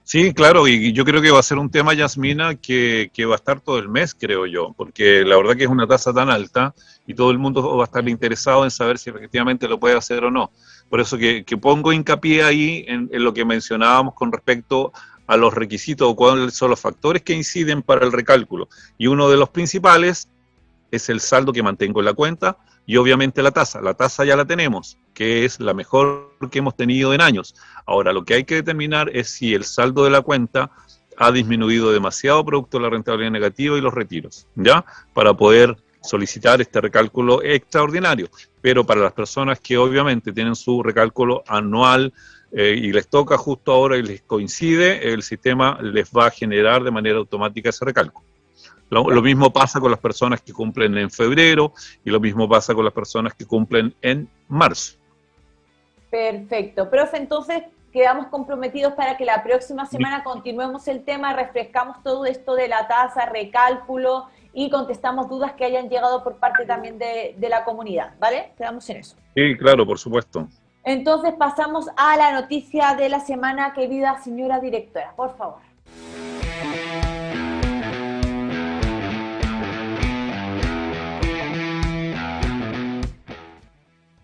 Sí, claro, y yo creo que va a ser un tema, Yasmina, que va a estar todo el mes, creo yo, porque la verdad que es una tasa tan alta y todo el mundo va a estar interesado en saber si efectivamente lo puede hacer o no. Por eso que pongo hincapié ahí en lo que mencionábamos con respecto a los requisitos o cuáles son los factores que inciden para el recálculo. Y uno de los principales es el saldo que mantengo en la cuenta y obviamente la tasa. La tasa ya la tenemos, que es la mejor que hemos tenido en años. Ahora, lo que hay que determinar es si el saldo de la cuenta ha disminuido demasiado producto de la rentabilidad negativa y los retiros, ¿ya? Para poder solicitar este recálculo extraordinario. Pero para las personas que obviamente tienen su recálculo anual y les toca justo ahora y les coincide, el sistema les va a generar de manera automática ese recálculo. Lo mismo pasa con las personas que cumplen en febrero y lo mismo pasa con las personas que cumplen en marzo. Perfecto. Profe, entonces quedamos comprometidos para que la próxima semana continuemos el tema, refrescamos todo esto de la tasa, recálculo y contestamos dudas que hayan llegado por parte también de la comunidad, ¿vale? Quedamos en eso. Sí, claro, por supuesto. Entonces pasamos a la noticia de la semana, querida señora directora, por favor.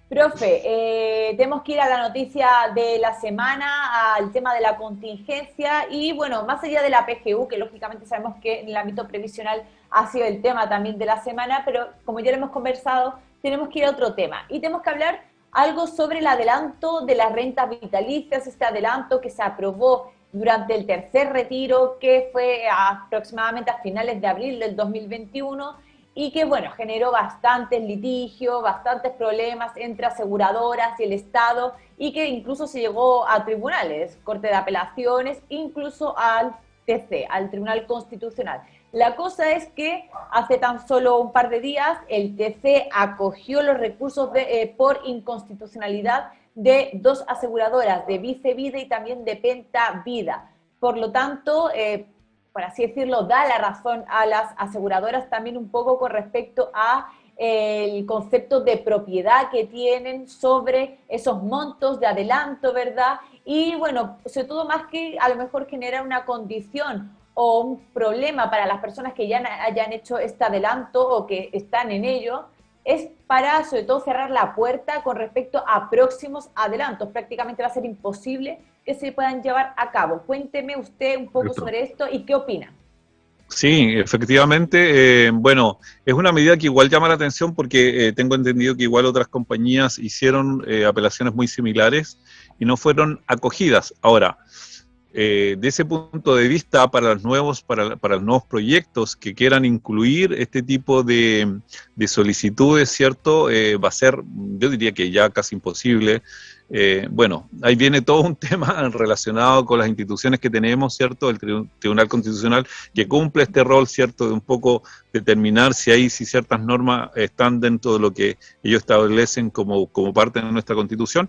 Profe, tenemos que ir a la noticia de la semana, al tema de la contingencia y bueno, más allá de la PGU, que lógicamente sabemos que en el ámbito previsional ha sido el tema también de la semana, pero como ya lo hemos conversado, tenemos que ir a otro tema y tenemos que hablar algo sobre el adelanto de las rentas vitalicias, este adelanto que se aprobó durante el tercer retiro, que fue aproximadamente a finales de abril del 2021, y que, bueno, generó bastantes litigios, bastantes problemas entre aseguradoras y el Estado, y que incluso se llegó a tribunales, Corte de Apelaciones, incluso al TC, al Tribunal Constitucional. La cosa es que hace tan solo un par de días el TC acogió los recursos por inconstitucionalidad de dos aseguradoras, de Vice Vida y también de Penta Vida. Por lo tanto, por así decirlo, da la razón a las aseguradoras también un poco con respecto a el concepto de propiedad que tienen sobre esos montos de adelanto, ¿verdad? Y bueno, sobre todo más que a lo mejor genera una condición o un problema para las personas que ya hayan hecho este adelanto o que están en ello, es para sobre todo cerrar la puerta con respecto a próximos adelantos. Prácticamente va a ser imposible que se puedan llevar a cabo. Cuénteme usted un poco sobre esto y qué opina. Sí, efectivamente, bueno, es una medida que igual llama la atención porque tengo entendido que igual otras compañías hicieron apelaciones muy similares y no fueron acogidas. Ahora, de ese punto de vista, para los nuevos proyectos que quieran incluir este tipo de solicitudes, ¿cierto? Va a ser, yo diría que ya casi imposible. Bueno, ahí viene todo un tema relacionado con las instituciones que tenemos, ¿cierto? El Tribunal Constitucional, que cumple este rol, ¿cierto? De un poco determinar si ciertas normas están dentro de lo que ellos establecen como parte de nuestra Constitución.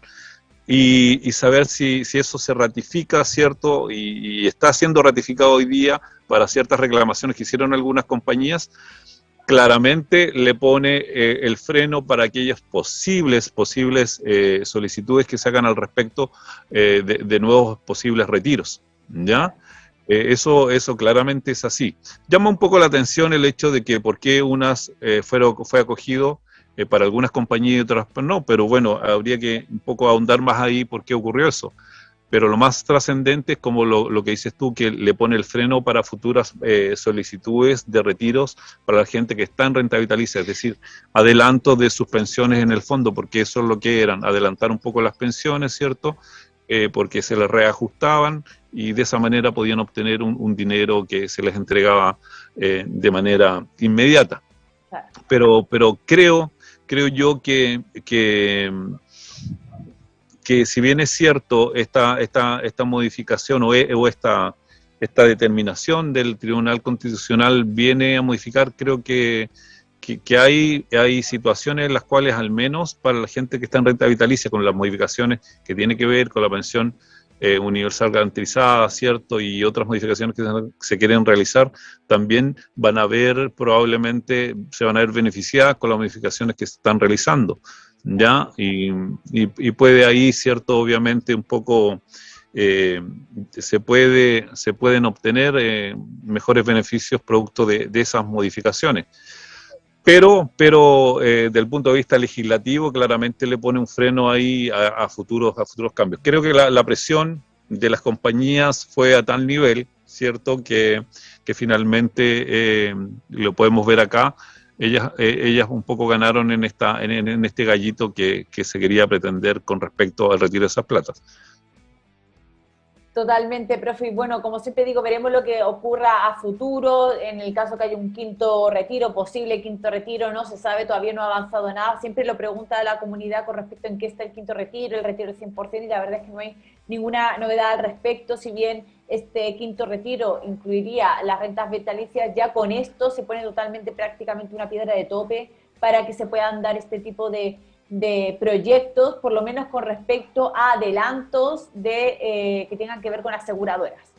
Y saber si eso se ratifica, ¿cierto? Y está siendo ratificado hoy día para ciertas reclamaciones que hicieron algunas compañías, claramente le pone el freno para aquellas posibles solicitudes que se hagan al respecto de nuevos posibles retiros, ¿ya? Eso claramente es así. Llama un poco la atención el hecho de que por qué unas fue acogido para algunas compañías y otras no, pero bueno, habría que un poco ahondar más ahí por qué ocurrió eso. Pero lo más trascendente es como lo que dices tú, que le pone el freno para futuras solicitudes de retiros para la gente que está en renta vitalicia, es decir, adelanto de sus pensiones en el fondo, porque eso es lo que eran, adelantar un poco las pensiones, ¿cierto? Porque se les reajustaban y de esa manera podían obtener un dinero que se les entregaba de manera inmediata. Pero creo yo que si bien es cierto esta modificación o esta determinación del Tribunal Constitucional viene a modificar, creo que hay situaciones en las cuales, al menos para la gente que está en renta vitalicia, con las modificaciones que tiene que ver con la pensión universal garantizada, ¿cierto? Y otras modificaciones que se quieren realizar, también probablemente se van a ver beneficiadas con las modificaciones que se están realizando, ¿ya? Y puede ahí, ¿cierto? Obviamente un poco se pueden obtener mejores beneficios producto de esas modificaciones. Pero desde el punto de vista legislativo, claramente le pone un freno ahí a futuros cambios. Creo que la presión de las compañías fue a tal nivel, ¿cierto?, que finalmente, lo podemos ver acá, ellas un poco ganaron en este gallito que se quería pretender con respecto al retiro de esas platas. Totalmente, profe. Y bueno, como siempre digo, veremos lo que ocurra a futuro. En el caso que haya un quinto retiro, posible quinto retiro, no se sabe, todavía no ha avanzado nada. Siempre lo pregunta a la comunidad con respecto en qué está el quinto retiro, el retiro del 100%, y la verdad es que no hay ninguna novedad al respecto. Si bien este quinto retiro incluiría las rentas vitalicias, ya con esto se pone totalmente, prácticamente una piedra de tope para que se puedan dar este tipo de proyectos, por lo menos con respecto a adelantos que tengan que ver con aseguradoras.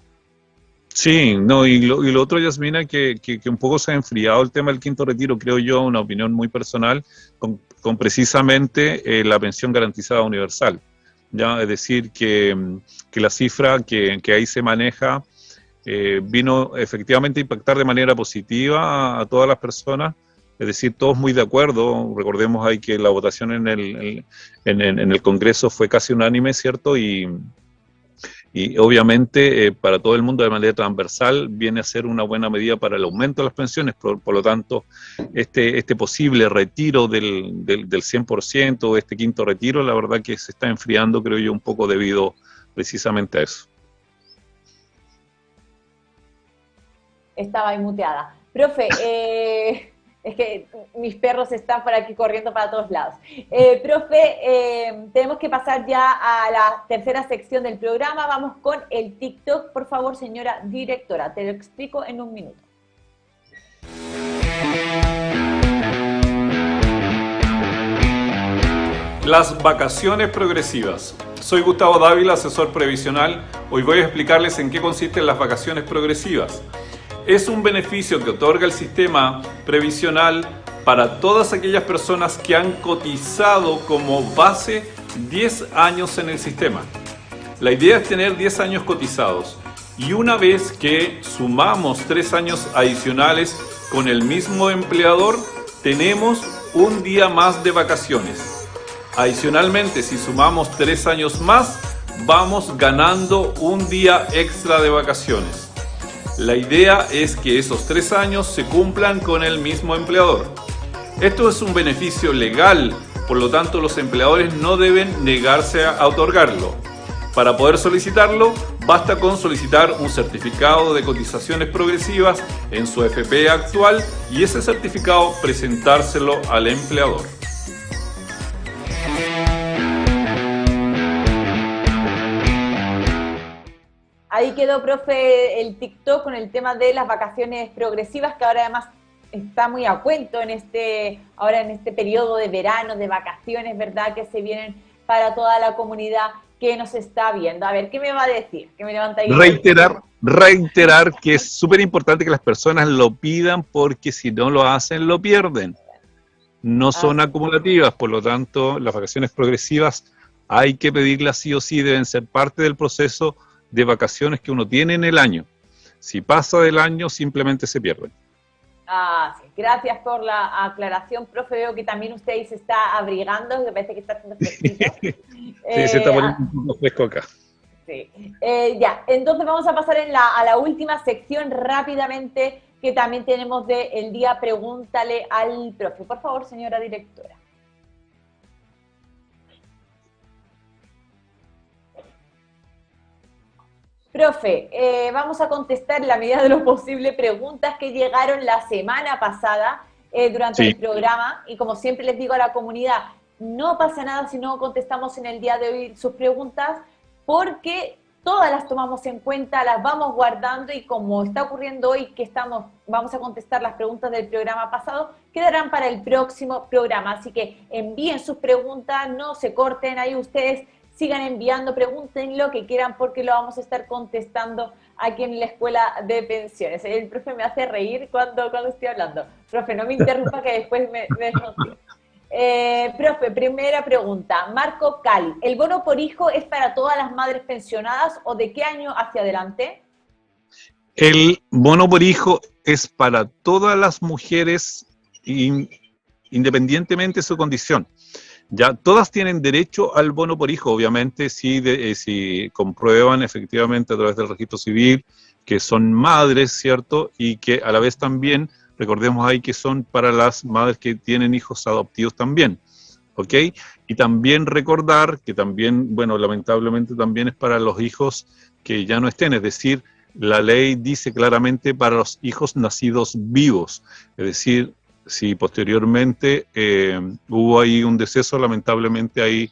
Sí, no, y lo otro, Yasmina, que un poco se ha enfriado el tema del quinto retiro, creo yo, una opinión muy personal, con precisamente la pensión garantizada universal, ¿ya? Es decir, que la cifra que ahí se maneja vino efectivamente a impactar de manera positiva a todas las personas. Es decir, todos muy de acuerdo. Recordemos ahí que la votación en el Congreso fue casi unánime, ¿cierto? Y obviamente para todo el mundo de manera transversal viene a ser una buena medida para el aumento de las pensiones. Por lo tanto, este posible retiro del 100%, este quinto retiro, la verdad que se está enfriando, creo yo, un poco debido precisamente a eso. Estaba ahí muteada. Profe, es que mis perros están por aquí corriendo para todos lados. Profe, tenemos que pasar ya a la tercera sección del programa. Vamos con el TikTok. Por favor, señora directora, te lo explico en un minuto. Las vacaciones progresivas. Soy Gustavo Dávila, asesor previsional. Hoy voy a explicarles en qué consisten las vacaciones progresivas. Es un beneficio que otorga el sistema previsional para todas aquellas personas que han cotizado como base 10 años en el sistema. La idea es tener 10 años cotizados y una vez que sumamos 3 años adicionales con el mismo empleador, tenemos un día más de vacaciones. Adicionalmente, si sumamos 3 años más, vamos ganando un día extra de vacaciones. La idea es que esos 3 años se cumplan con el mismo empleador. Esto es un beneficio legal, por lo tanto los empleadores no deben negarse a otorgarlo. Para poder solicitarlo, basta con solicitar un certificado de cotizaciones progresivas en su AFP actual y ese certificado presentárselo al empleador. Ahí quedó, profe, el TikTok con el tema de las vacaciones progresivas, que ahora además está muy a cuento ahora en este periodo de verano, de vacaciones, ¿verdad?, que se vienen para toda la comunidad que nos está viendo. A ver, ¿qué me va a decir? ¿Qué me levanta ahí? Reiterar que es súper importante que las personas lo pidan porque si no lo hacen, lo pierden. No son acumulativas, por lo tanto, las vacaciones progresivas hay que pedirlas sí o sí, deben ser parte del proceso de vacaciones que uno tiene en el año. Si pasa del año, simplemente se pierden. Sí. Gracias por la aclaración, profe. Veo que también usted se está abrigando, me parece que está haciendo fresquito. Sí, se está poniendo un poco fresco acá. Sí. Ya, entonces vamos a pasar a la última sección rápidamente, que también tenemos del día Pregúntale al profe. Por favor, señora directora. Profe, vamos a contestar en la medida de lo posible preguntas que llegaron la semana pasada durante el programa, y como siempre les digo a la comunidad, no pasa nada si no contestamos en el día de hoy sus preguntas, porque todas las tomamos en cuenta, las vamos guardando, y como está ocurriendo hoy que vamos a contestar las preguntas del programa pasado, quedarán para el próximo programa. Así que envíen sus preguntas, no se corten ahí ustedes, sigan enviando, pregunten lo que quieran porque lo vamos a estar contestando aquí en la Escuela de Pensiones. El profe me hace reír cuando estoy hablando. Profe, no me interrumpa que después me desconcentre. Profe, primera pregunta. Marco Cali, ¿el bono por hijo es para todas las madres pensionadas o de qué año hacia adelante? El bono por hijo es para todas las mujeres independientemente de su condición. Ya todas tienen derecho al bono por hijo, obviamente, si comprueban efectivamente a través del registro civil que son madres, ¿cierto? Y que a la vez también, recordemos ahí que son para las madres que tienen hijos adoptivos también, ¿ok? Y también recordar que también, bueno, lamentablemente también es para los hijos que ya no estén, es decir, la ley dice claramente para los hijos nacidos vivos, es decir, si posteriormente hubo ahí un deceso, lamentablemente ahí,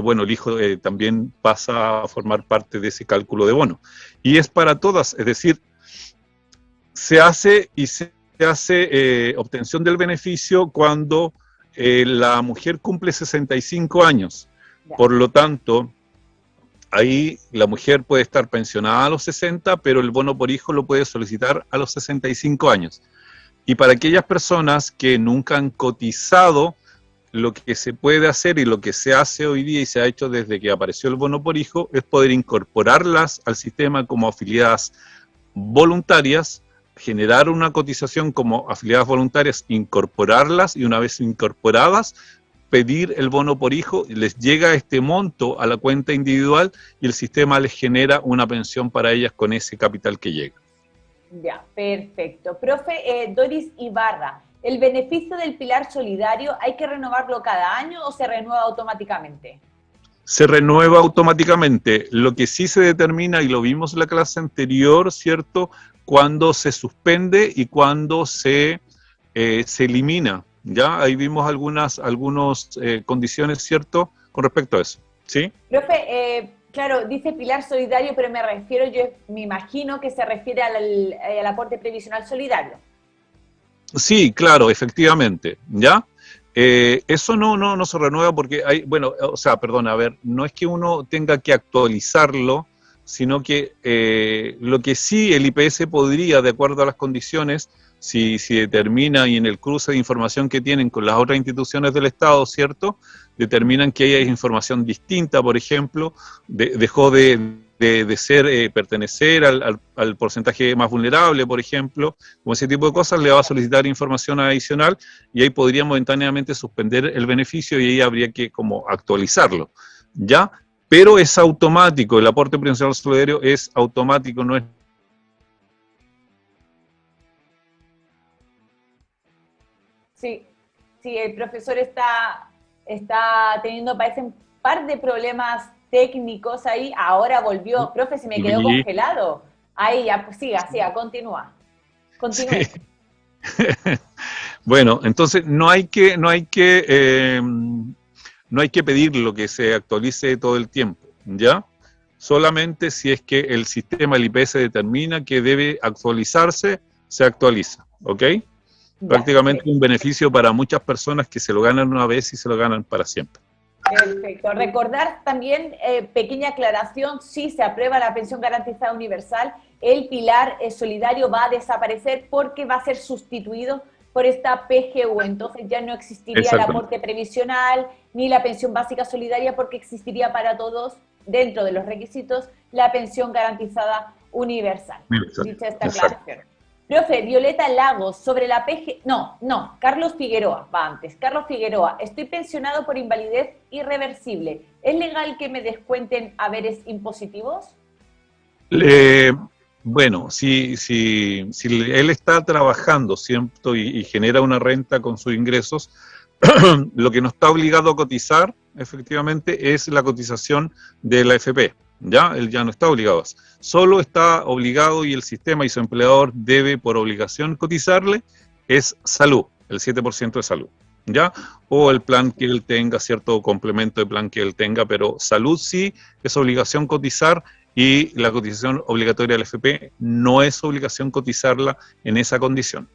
bueno, el hijo también pasa a formar parte de ese cálculo de bono. Y es para todas, es decir, se hace obtención del beneficio cuando la mujer cumple 65 años. Por lo tanto, ahí la mujer puede estar pensionada a los 60, pero el bono por hijo lo puede solicitar a los 65 años. Y para aquellas personas que nunca han cotizado, lo que se puede hacer y lo que se hace hoy día y se ha hecho desde que apareció el bono por hijo es poder incorporarlas al sistema como afiliadas voluntarias, generar una cotización como afiliadas voluntarias, incorporarlas y una vez incorporadas, pedir el bono por hijo, les llega este monto a la cuenta individual y el sistema les genera una pensión para ellas con ese capital que llega. Ya, perfecto. Profe, Doris Ibarra, ¿el beneficio del pilar solidario hay que renovarlo cada año o se renueva automáticamente? Se renueva automáticamente. Lo que sí se determina, y lo vimos en la clase anterior, ¿cierto?, cuando se suspende y cuando se elimina. Ya, ahí vimos algunas condiciones, ¿cierto?, con respecto a eso. ¿Sí? Profe, claro, dice pilar solidario, pero yo me imagino que se refiere al aporte previsional solidario. Sí, claro, efectivamente, ¿ya? Eso no se renueva porque hay, bueno, o sea, perdón, a ver, no es que uno tenga que actualizarlo, sino que lo que sí el IPS podría, de acuerdo a las condiciones, si determina y en el cruce de información que tienen con las otras instituciones del Estado, ¿cierto?, determinan que hay información distinta, por ejemplo, dejó de pertenecer al porcentaje más vulnerable, por ejemplo, como ese tipo de cosas, le va a solicitar información adicional y ahí podría momentáneamente suspender el beneficio y ahí habría que como actualizarlo, ¿ya? Pero es automático, el aporte previsional solidario es automático, no es... Sí, sí, el profesor está teniendo, parece, un par de problemas técnicos ahí. Ahora volvió. Profe, se me quedó Sí. congelado. Ahí ya, pues siga, continúa. Continúe. Sí. Bueno, entonces no hay que pedir lo que se actualice todo el tiempo, ¿ya? Solamente si es que el sistema, el IPS, determina que debe actualizarse, se actualiza, ¿ok? Ya, Prácticamente perfecto. un beneficio para muchas personas que se lo ganan una vez y se lo ganan para siempre. Perfecto. Recordar también, pequeña aclaración, si se aprueba la pensión garantizada universal, el pilar solidario va a desaparecer porque va a ser sustituido por esta PGU. Entonces ya no existiría el Exactamente. aporte previsional ni la pensión básica solidaria porque existiría para todos, dentro de los requisitos, la pensión garantizada universal. Dicha esta aclaración. Profe, Violeta Lagos, sobre la PG... No, Carlos Figueroa, va antes. Carlos Figueroa, estoy pensionado por invalidez irreversible. ¿Es legal que me descuenten haberes impositivos? Bueno, si él está trabajando, ¿cierto? Y genera una renta con sus ingresos, lo que no está obligado a cotizar, efectivamente, es la cotización de la AFP. ¿Ya? Él ya no está obligado a eso. Solo está obligado y el sistema y su empleador debe por obligación cotizarle es salud, el 7% de salud, ¿ya? O el plan que él tenga, cierto complemento de plan que él tenga, pero salud sí es obligación cotizar y la cotización obligatoria del FP no es obligación cotizarla en esa condición.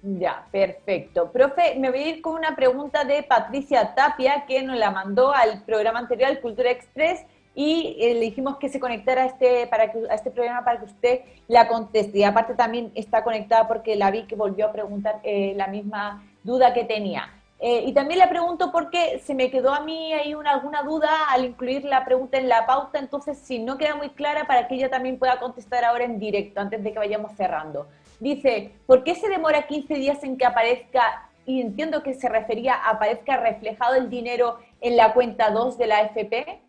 Ya, perfecto. Profe, me voy a ir con una pregunta de Patricia Tapia, que nos la mandó al programa anterior, al Cultura Express, y le dijimos que se conectara a este programa para que usted la conteste. Y aparte también está conectada porque la vi que volvió a preguntar la misma duda que tenía. Y también le pregunto porque se me quedó a mí ahí alguna duda al incluir la pregunta en la pauta, entonces si no queda muy clara para que ella también pueda contestar ahora en directo, antes de que vayamos cerrando. Dice, ¿por qué se demora 15 días en que aparezca, y entiendo que se refería a aparezca reflejado el dinero en la cuenta 2 de la AFP?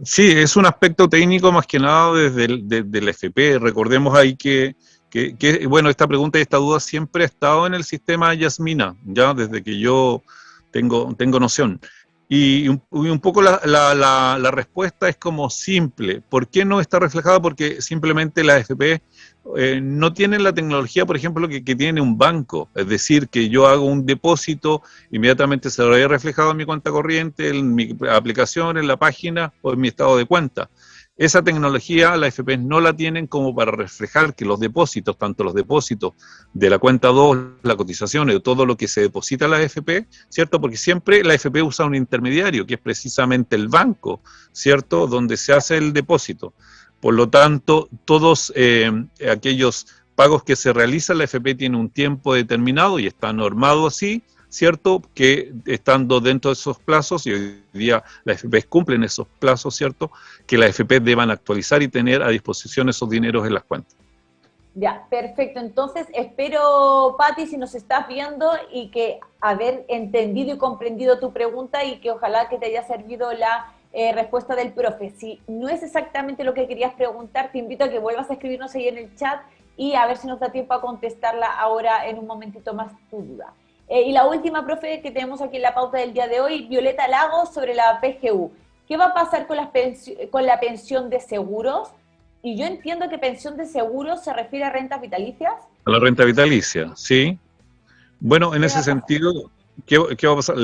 Sí, es un aspecto técnico más que nada desde el FP. Recordemos ahí bueno, esta pregunta y esta duda siempre ha estado en el sistema Yasmina, ya desde que yo tengo noción. Y un poco la respuesta es como simple. ¿Por qué no está reflejada? Porque simplemente la AFP no tienen la tecnología, por ejemplo, que tiene un banco. Es decir, que yo hago un depósito, inmediatamente se lo había reflejado en mi cuenta corriente, en mi aplicación, en la página o en mi estado de cuenta. Esa tecnología la AFP no la tienen como para reflejar que los depósitos, tanto los depósitos de la cuenta 2, la cotización y todo lo que se deposita a la AFP, ¿cierto? Porque siempre la AFP usa un intermediario, que es precisamente el banco, ¿cierto? Donde se hace el depósito. Por lo tanto, todos aquellos pagos que se realizan, la AFP tiene un tiempo determinado y está normado así, ¿cierto? Que estando dentro de esos plazos, y hoy día las AFP cumplen esos plazos, ¿cierto? Que las AFP deban actualizar y tener a disposición esos dineros en las cuentas. Ya, perfecto. Entonces, espero, Pati, si nos estás viendo y que haber entendido y comprendido tu pregunta y que ojalá que te haya servido la respuesta del profe. Si no es exactamente lo que querías preguntar, te invito a que vuelvas a escribirnos ahí en el chat y a ver si nos da tiempo a contestarla ahora en un momentito más tu duda. Y la última, profe, que tenemos aquí en la pauta del día de hoy, Violeta Lagos, sobre la PGU. ¿Qué va a pasar con la pensión de seguros? Y yo entiendo que pensión de seguros se refiere a rentas vitalicias. A la renta vitalicia, ¿sí? Bueno, en ¿Qué va ese a pasar? sentido, ¿qué va a pasar?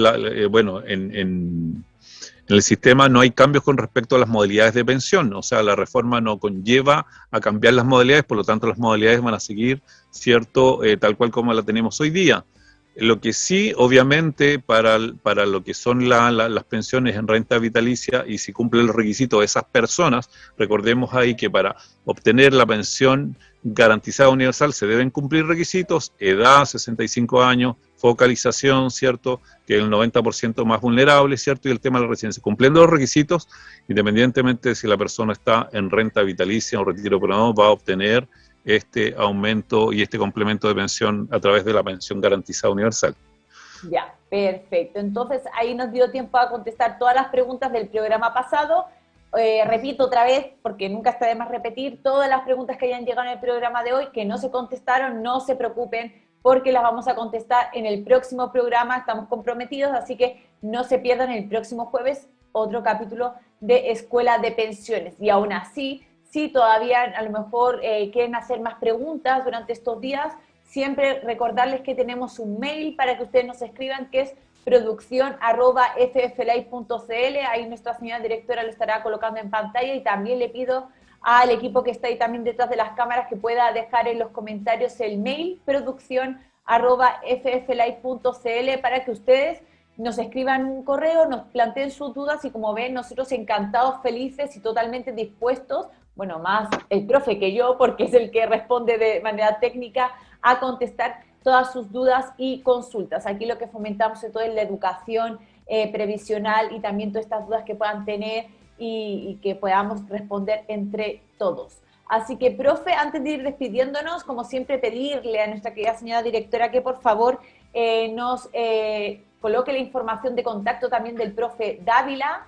Bueno, en el sistema no hay cambios con respecto a las modalidades de pensión, o sea, la reforma no conlleva a cambiar las modalidades, por lo tanto las modalidades van a seguir, ¿cierto? Tal cual como la tenemos hoy día. Lo que sí, obviamente, para lo que son las pensiones en renta vitalicia, y si cumplen los requisitos de esas personas, recordemos ahí que para obtener la pensión garantizada universal se deben cumplir requisitos: edad, 65 años, focalización, ¿cierto?, que es el 90% más vulnerable, ¿cierto?, y el tema de la residencia. Cumpliendo los requisitos, independientemente de si la persona está en renta vitalicia o retiro programado, va a obtener este aumento y este complemento de pensión a través de la pensión garantizada universal. Ya, perfecto. Entonces ahí nos dio tiempo a contestar todas las preguntas del programa pasado. Repito otra vez, porque nunca está de más repetir, todas las preguntas que hayan llegado en el programa de hoy, que no se contestaron, no se preocupen, porque las vamos a contestar en el próximo programa, estamos comprometidos, así que no se pierdan el próximo jueves otro capítulo de Escuela de Pensiones. Y aún así, si todavía a lo mejor quieren hacer más preguntas durante estos días, siempre recordarles que tenemos un mail para que ustedes nos escriban, que es producción@fflive.cl. Ahí nuestra señora directora lo estará colocando en pantalla, y también le pido al equipo que está ahí también detrás de las cámaras que pueda dejar en los comentarios el mail, producción@fflive.cl, para que ustedes nos escriban un correo, nos planteen sus dudas, y como ven, nosotros encantados, felices y totalmente dispuestos, bueno, más el profe que yo, porque es el que responde de manera técnica, a contestar todas sus dudas y consultas. Aquí lo que fomentamos es toda la educación previsional, y también todas estas dudas que puedan tener y que podamos responder entre todos. Así que, profe, antes de ir despidiéndonos, como siempre, pedirle a nuestra querida señora directora que por favor nos coloque la información de contacto también del profe Dávila.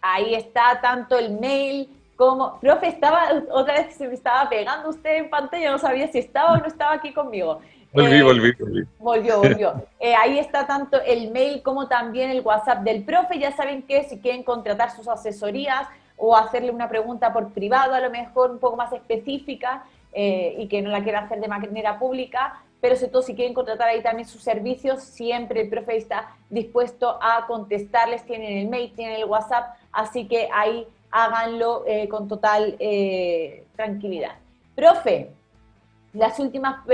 Ahí está tanto el mail como... Profe, estaba, otra vez se me estaba pegando usted en pantalla, no sabía si estaba o no estaba aquí conmigo. Volví. Volvió. Ahí está tanto el mail como también el WhatsApp del profe. Ya saben que si quieren contratar sus asesorías o hacerle una pregunta por privado, a lo mejor un poco más específica, y que no la quiera hacer de manera pública, pero sobre todo si quieren contratar ahí también sus servicios, siempre el profe está dispuesto a contestarles. Tienen el mail, tienen el WhatsApp, así que ahí háganlo con total tranquilidad. Profe, las últimas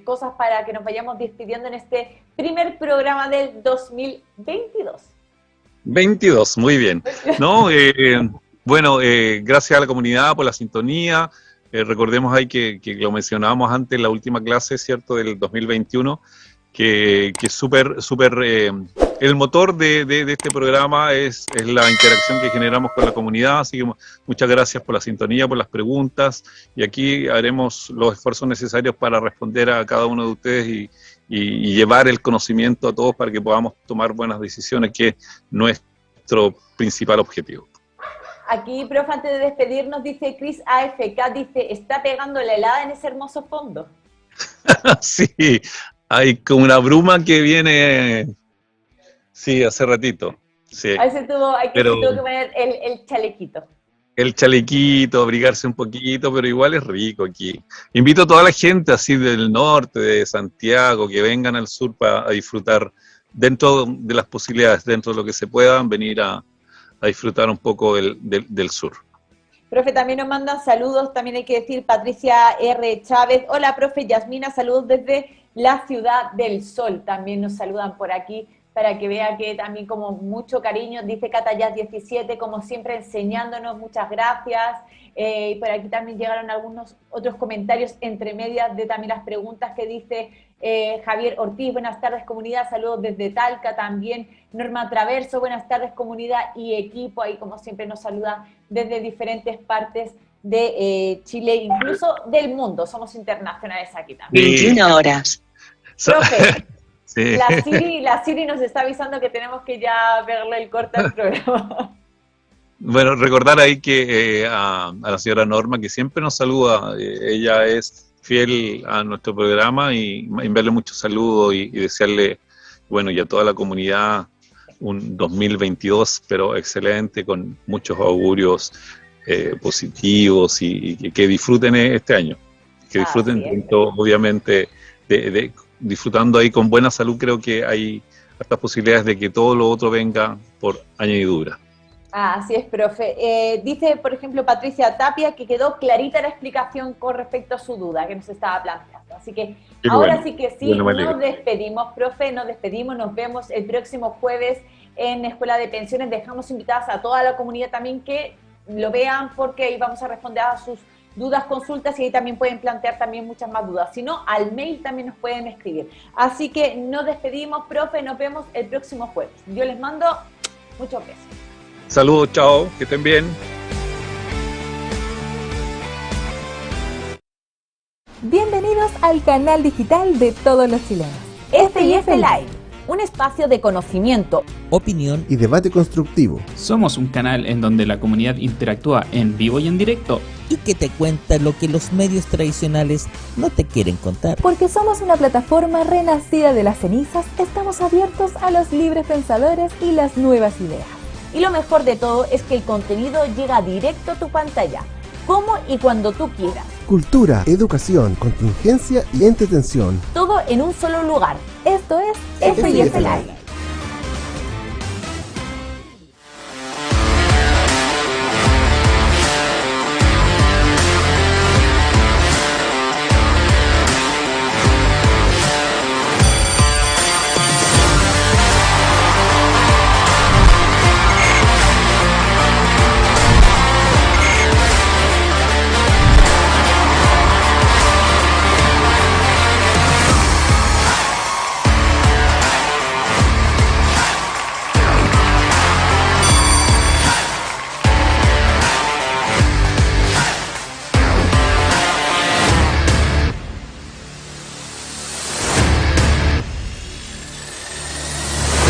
cosas para que nos vayamos despidiendo en este primer programa del 2022. 22, muy bien. No, bueno, gracias a la comunidad por la sintonía. Recordemos ahí que lo mencionábamos antes en la última clase, ¿cierto?, del 2021, que súper, el motor de este programa es la interacción que generamos con la comunidad. Así que muchas gracias por la sintonía, por las preguntas, y aquí haremos los esfuerzos necesarios para responder a cada uno de ustedes y llevar el conocimiento a todos para que podamos tomar buenas decisiones, que es nuestro principal objetivo. Aquí, profe, antes de despedirnos, dice Chris AFK, dice, ¿está pegando la helada en ese hermoso fondo? Sí, hay como una bruma que viene, sí, hace ratito. Sí. Ahí se tuvo que poner el chalequito. El chalequito, abrigarse un poquito, pero igual es rico aquí. Invito a toda la gente así del norte, de Santiago, que vengan al sur para disfrutar, dentro de las posibilidades, dentro de lo que se puedan, venir a disfrutar un poco del sur. Profe, también nos mandan saludos, también hay que decir, Patricia R. Chávez. Hola, profe Yasmina, saludos desde la Ciudad del Sol. También nos saludan por aquí, para que vea que también como mucho cariño, dice Catayas 17, como siempre enseñándonos, muchas gracias. Y por aquí también llegaron algunos otros comentarios entre medias de también las preguntas que dice Javier Ortiz, buenas tardes comunidad, saludos desde Talca. También Norma Traverso, buenas tardes comunidad y equipo, ahí como siempre nos saluda desde diferentes partes de Chile, incluso del mundo, somos internacionales aquí también. 21 horas. Profe, sí. la Siri nos está avisando que tenemos que ya verle el corte al programa. Bueno, recordar ahí que a la señora Norma, que siempre nos saluda, ella es fiel a nuestro programa, y enviarle muchos saludos y desearle, bueno, y a toda la comunidad un 2022, pero excelente, con muchos augurios positivos, y que disfruten este año, que disfruten tanto, obviamente, disfrutando ahí con buena salud. Creo que hay hartas posibilidades de que todo lo otro venga por añadidura. Así es, profe. Dice, por ejemplo, Patricia Tapia que quedó clarita la explicación con respecto a su duda que nos estaba planteando. Así que Qué ahora bueno. sí que sí, Bueno, me nos alegro. despedimos, profe, nos despedimos, nos vemos el próximo jueves en Escuela de Pensiones. Dejamos invitadas a toda la comunidad también que lo vean porque ahí vamos a responder a sus dudas, consultas y ahí también pueden plantear también muchas más dudas. Si no, al mail también nos pueden escribir. Así que nos despedimos, profe, nos vemos el próximo jueves. Yo les mando muchos besos. Saludos, chao, que estén bien. Bienvenidos al canal digital de todos los chilenos. Este y este live, un espacio de conocimiento, opinión y debate constructivo. Somos un canal en donde la comunidad interactúa en vivo y en directo. y que te cuenta lo que los medios tradicionales no te quieren contar. Porque somos una plataforma renacida de las cenizas, estamos abiertos a los libres pensadores y las nuevas ideas. y lo mejor de todo es que el contenido llega directo a tu pantalla, como y cuando tú quieras. Cultura, educación, contingencia y entretención. Todo en un solo lugar. Esto es Este y este live.